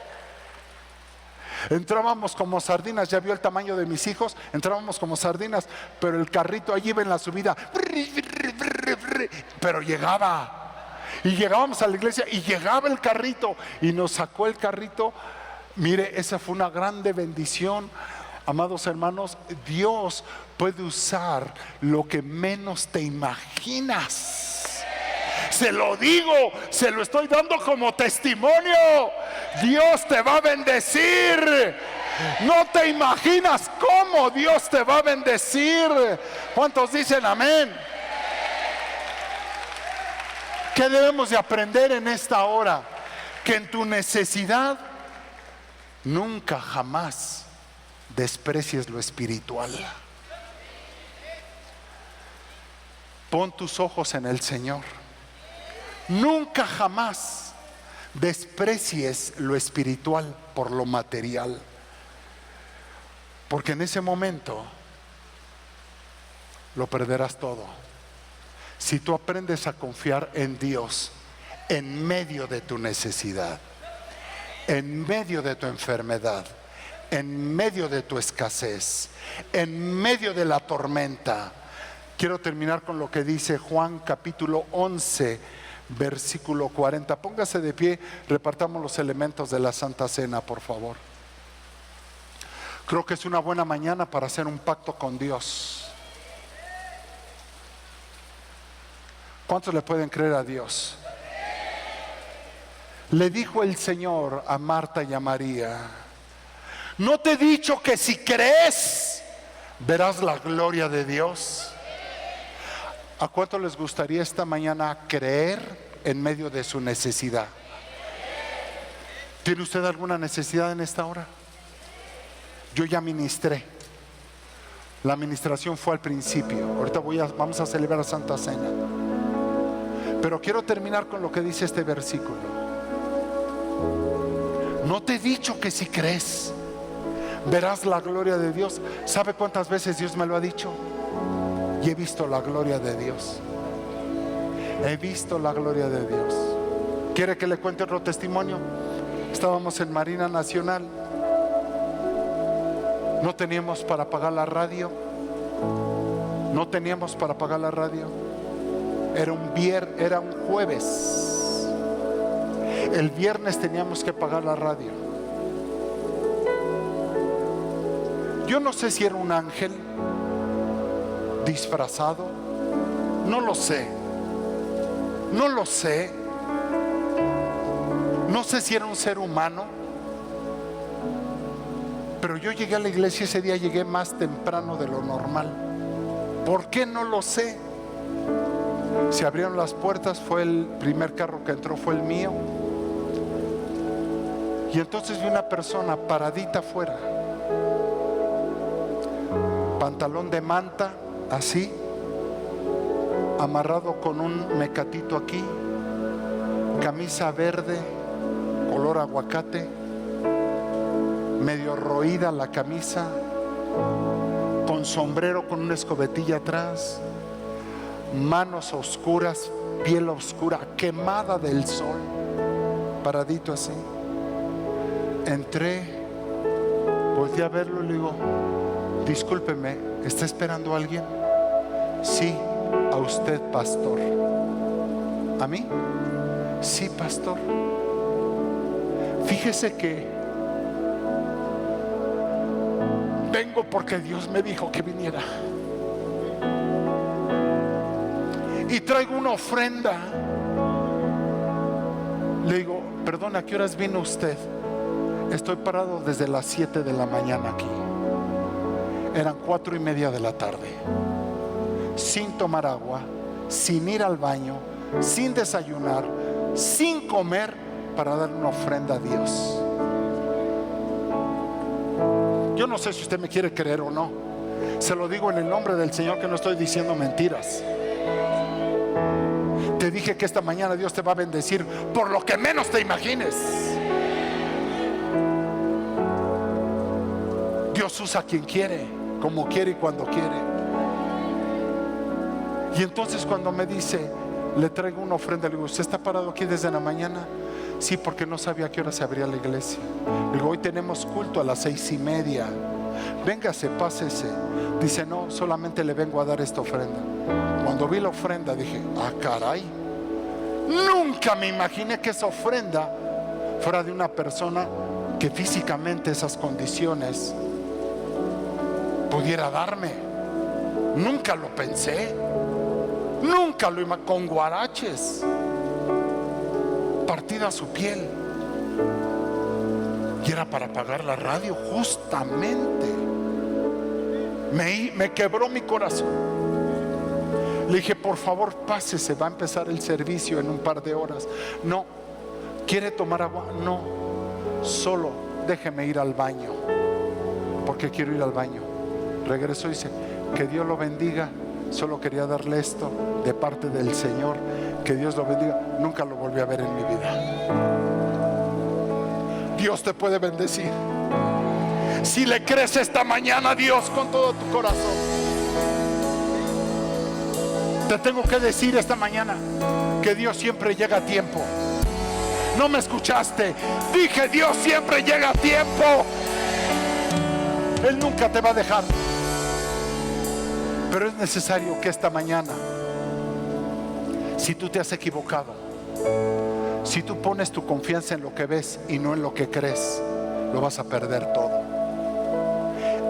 Entrábamos como sardinas, ya vio el tamaño de mis hijos, entrábamos como sardinas, pero el carrito allí iba en la subida, pero llegaba. Y llegábamos a la iglesia y llegaba el carrito y nos sacó el carrito. Mire, esa fue una grande bendición. Amados hermanos, Dios puede usar lo que menos te imaginas. Se lo digo, se lo estoy dando como testimonio. Dios te va a bendecir. No te imaginas cómo Dios te va a bendecir. ¿Cuántos dicen amén? ¿Qué debemos de aprender en esta hora? Que en tu necesidad nunca jamás desprecies lo espiritual. Pon tus ojos en el Señor. Nunca jamás desprecies lo espiritual por lo material, porque en ese momento lo perderás todo. Si tú aprendes a confiar en Dios en medio de tu necesidad, en medio de tu enfermedad, en medio de tu escasez, en medio de la tormenta. Quiero terminar con lo que dice Juan capítulo 11 versículo 40. Póngase de pie, repartamos los elementos de la Santa Cena, por favor. Creo que es una buena mañana para hacer un pacto con Dios. ¿Cuántos le pueden creer a Dios? Le dijo el Señor a Marta y a María: ¿no te he dicho que si crees verás la gloria de Dios? ¿A cuánto les gustaría esta mañana creer en medio de su necesidad? ¿Tiene usted alguna necesidad en esta hora? Yo ya ministré. La administración fue al principio. Ahorita vamos a celebrar Santa Cena. Pero quiero terminar con lo que dice este versículo. ¿No te he dicho que si crees verás la gloria de Dios? ¿Sabe cuántas veces Dios me lo ha dicho? Y he visto la gloria de Dios. He visto la gloria de Dios. ¿Quiere que le cuente otro testimonio? Estábamos en Marina Nacional. No teníamos para pagar la radio. No teníamos para pagar la radio. Era un jueves. El viernes teníamos que pagar la radio. Yo no sé si era un ángel disfrazado. No lo sé. No lo sé. No sé si era un ser humano. Pero yo llegué a la iglesia ese día, llegué más temprano de lo normal. ¿Por qué? No lo sé. Se abrieron las puertas, fue el primer carro que entró, fue el mío. Y entonces vi una persona paradita afuera, pantalón de manta, así, amarrado con un mecatito aquí, camisa verde, color aguacate, medio roída la camisa, con sombrero, con una escobetilla atrás, manos oscuras, piel oscura, quemada del sol, paradito así. Entré, volteé a verlo y le digo: discúlpeme, ¿está esperando a alguien? Sí, a usted, pastor. ¿A mí? Sí, pastor. Fíjese que vengo porque Dios me dijo que viniera. Y traigo una ofrenda. Le digo: perdón, ¿a qué horas vino usted? Estoy parado desde las 7 de la mañana aquí. Eran 4:30 de la tarde, sin tomar agua, sin ir al baño, sin desayunar, sin comer, para dar una ofrenda a Dios. Yo no sé si usted me quiere creer o no. Se lo digo en el nombre del Señor, que no estoy diciendo mentiras. Te dije que esta mañana Dios te va a bendecir por lo que menos te imagines. Dios usa a quien quiere, como quiere y cuando quiere. Y entonces cuando me dice: le traigo una ofrenda, le digo: ¿usted está parado aquí desde la mañana? Sí, porque no sabía a qué hora se abría la iglesia. Le digo: hoy tenemos culto a las 6:30. Véngase, pásese. Dice: no, solamente le vengo a dar esta ofrenda. Cuando vi la ofrenda dije: ah, caray, nunca me imaginé que esa ofrenda fuera de una persona que físicamente esas condiciones pudiera darme. Nunca lo pensé. Nunca lo imaginé. Con guaraches, partida su piel, y era para pagar la radio. Justamente me quebró mi corazón. Le dije: por favor, pásese, va a empezar el servicio en un par de horas. No. ¿Quiere tomar agua? No. Solo déjeme ir al baño, porque quiero ir al baño. Regresó y dice: que Dios lo bendiga, solo quería darle esto de parte del Señor. Que Dios lo bendiga. Nunca lo volví a ver en mi vida. Dios te puede bendecir si le crees esta mañana a Dios con todo tu corazón. Te tengo que decir esta mañana que Dios siempre llega a tiempo. No me escuchaste. Dije: Dios siempre llega a tiempo. Él nunca te va a dejar. Pero es necesario que esta mañana, si tú te has equivocado, si tú pones tu confianza en lo que ves y no en lo que crees, lo vas a perder todo.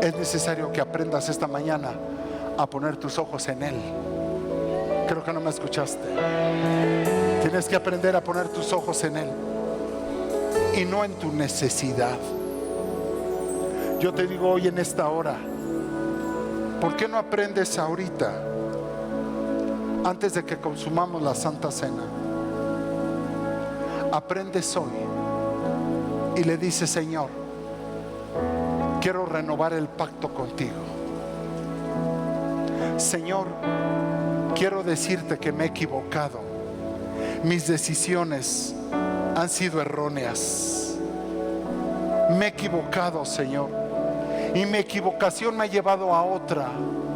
Es necesario que aprendas esta mañana a poner tus ojos en Él. Creo que no me escuchaste. Tienes que aprender a poner tus ojos en Él. y no en tu necesidad. Yo te digo hoy en esta hora, ¿por qué no aprendes ahorita, antes de que consumamos la Santa Cena? Aprendes hoy y le dices: Señor, quiero renovar el pacto contigo. Señor, quiero decirte que me he equivocado. Mis decisiones han sido erróneas. Me he equivocado, Señor, y mi equivocación me ha llevado a otra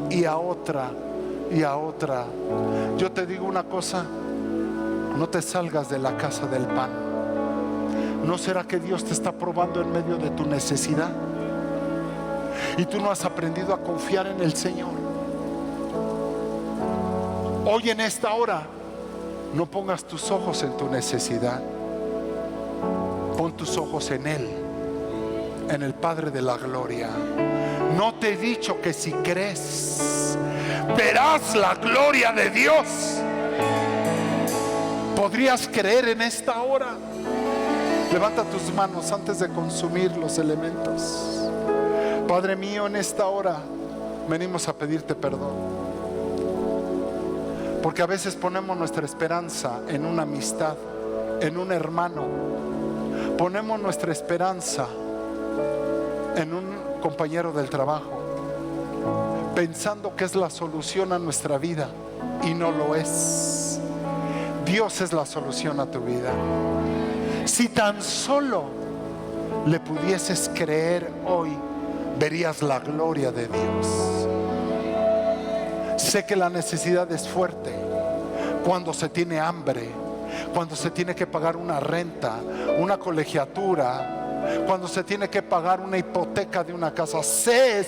y a otra y a otra. Yo te digo una cosa: no te salgas de la casa del pan. ¿No será que Dios te está probando en medio de tu necesidad? Y tú no has aprendido a confiar en el Señor. Hoy en esta hora, no pongas tus ojos en tu necesidad. Pon tus ojos en Él, en el Padre de la gloria. ¿No te he dicho que si crees, verás la gloria de Dios? ¿Podrías creer en esta hora? Levanta tus manos antes de consumir los elementos. Padre mío, en esta hora venimos a pedirte perdón, porque a veces ponemos nuestra esperanza en una amistad, en un hermano. Ponemos nuestra esperanza en un compañero del trabajo, pensando que es la solución a nuestra vida, y no lo es. Dios es la solución a tu vida. Si tan solo le pudieses creer hoy, verías la gloria de Dios. Sé que la necesidad es fuerte cuando se tiene hambre, cuando se tiene que pagar una renta, una colegiatura, cuando se tiene que pagar una hipoteca de una casa. Sé,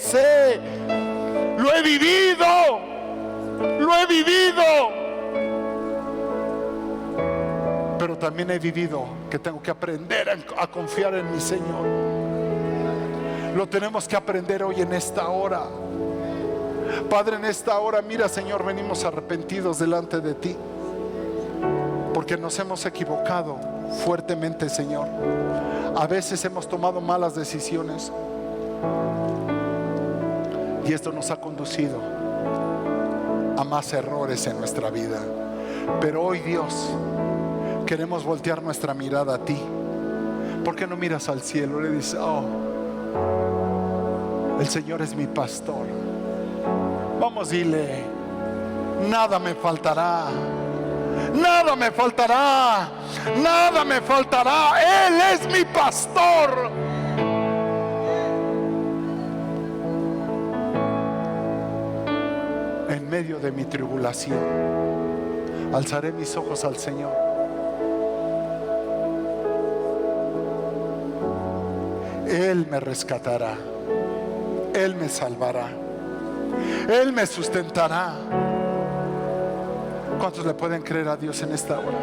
lo he vivido, lo he vivido. Pero también he vivido que tengo que aprender a confiar en mi Señor. Lo tenemos que aprender hoy en esta hora. Padre, en esta hora, mira, Señor, venimos arrepentidos delante de ti, porque nos hemos equivocado fuertemente, Señor. A veces hemos tomado malas decisiones y esto nos ha conducido a más errores en nuestra vida. Pero hoy, Dios, queremos voltear nuestra mirada a ti. ¿Por qué no miras al cielo y le dices: oh, el Señor es mi pastor? Vamos, dile: nada me faltará, nada me faltará, nada me faltará. Él es mi pastor. En medio de mi tribulación, alzaré mis ojos al Señor. Él me rescatará, Él me salvará, Él me sustentará. ¿Cuántos le pueden creer a Dios en esta hora?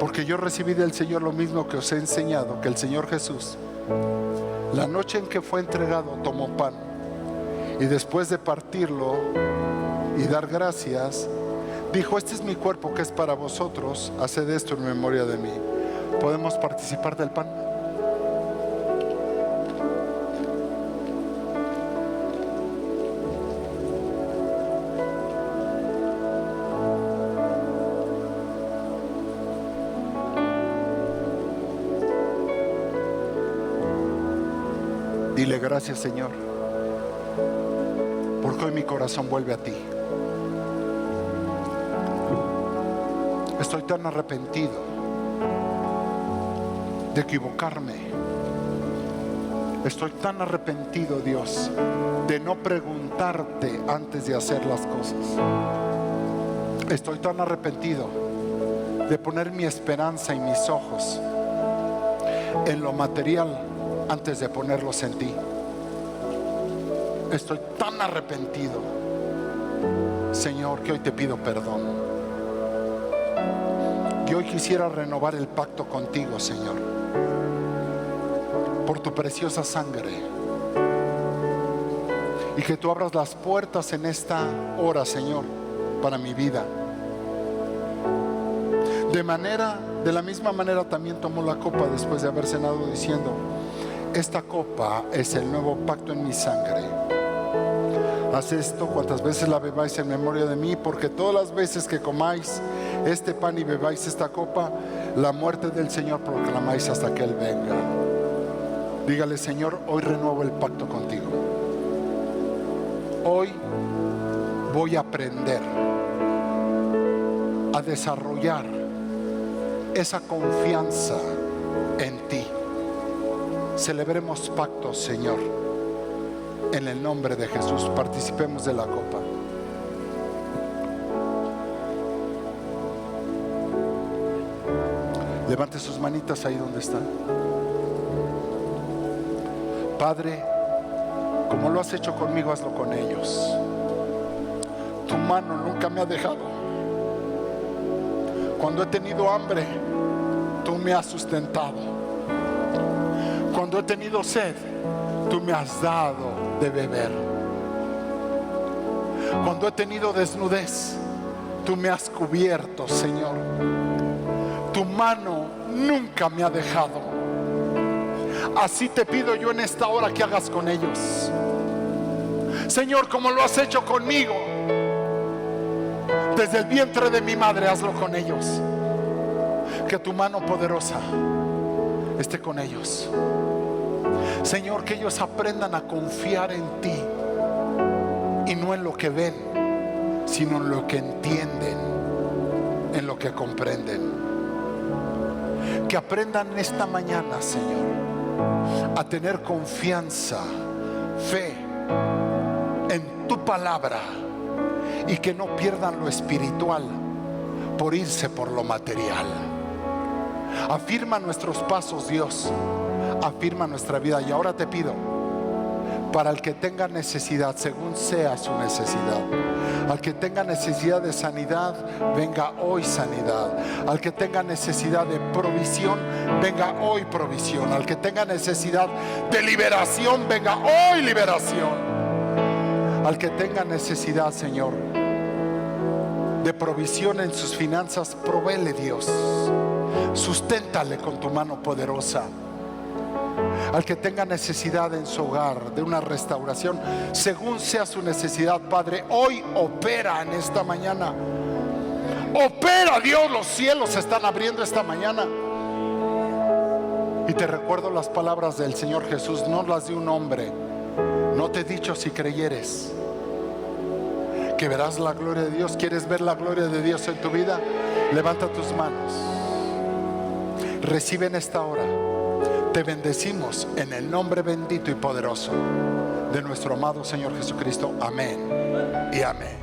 Porque yo recibí del Señor lo mismo que os he enseñado, que el Señor Jesús, la noche en que fue entregado, tomó pan, y después de partirlo y dar gracias, dijo: este es mi cuerpo que es para vosotros, haced esto en memoria de mí. ¿Podemos participar del pan? Dile: gracias, Señor, porque hoy mi corazón vuelve a ti. Estoy tan arrepentido de equivocarme. Estoy tan arrepentido, Dios, de no preguntarte antes de hacer las cosas. Estoy tan arrepentido de poner mi esperanza y mis ojos en lo material antes de ponerlos en ti. Estoy tan arrepentido, Señor, que hoy te pido perdón. Y hoy quisiera renovar el pacto contigo, Señor, por tu preciosa sangre, y que tú abras las puertas en esta hora, Señor, para mi vida. De la misma manera también tomó la copa después de haber cenado, diciendo: esta copa es el nuevo pacto en mi sangre. Haz esto cuantas veces la bebáis en memoria de mí, porque todas las veces que comáis este pan y bebáis esta copa, la muerte del Señor proclamáis hasta que Él venga. Dígale: Señor, hoy renuevo el pacto contigo. Hoy voy a aprender a desarrollar esa confianza en ti. Celebremos pactos, Señor, en el nombre de Jesús. Participemos de la copa. Levante sus manitas ahí donde está. Padre, como lo has hecho conmigo, hazlo con ellos. Tu mano nunca me ha dejado. Cuando he tenido hambre, tú me has sustentado. Cuando he tenido sed, tú me has dado de beber. Cuando he tenido desnudez, tú me has cubierto, Señor. Tu mano nunca me ha dejado. Así te pido yo en esta hora que hagas con ellos, Señor, como lo has hecho conmigo. Desde el vientre de mi madre, hazlo con ellos. Que tu mano poderosa esté con ellos, Señor. Que ellos aprendan a confiar en ti, y no en lo que ven, sino en lo que entienden, en lo que comprenden. Que aprendan esta mañana, Señor, a tener confianza, fe en tu palabra, y que no pierdan lo espiritual por irse por lo material. Afirma nuestros pasos, Dios. Afirma nuestra vida. Y ahora te pido, para el que tenga necesidad, según sea su necesidad. Al que tenga necesidad de sanidad, venga hoy sanidad. Al que tenga necesidad de provisión, venga hoy provisión. Al que tenga necesidad de liberación, venga hoy liberación. Al que tenga necesidad, Señor, de provisión en sus finanzas, provéele, Dios. Susténtale con tu mano poderosa. Al que tenga necesidad en su hogar de una restauración, según sea su necesidad, Padre, hoy opera en esta mañana. Opera, Dios. Los cielos se están abriendo esta mañana. Y te recuerdo las palabras del Señor Jesús, no las de un hombre. No te he dicho, si creyeres, que verás la gloria de Dios. ¿Quieres ver la gloria de Dios en tu vida? Levanta tus manos. Recibe en esta hora. Te bendecimos en el nombre bendito y poderoso de nuestro amado Señor Jesucristo. Amén y amén.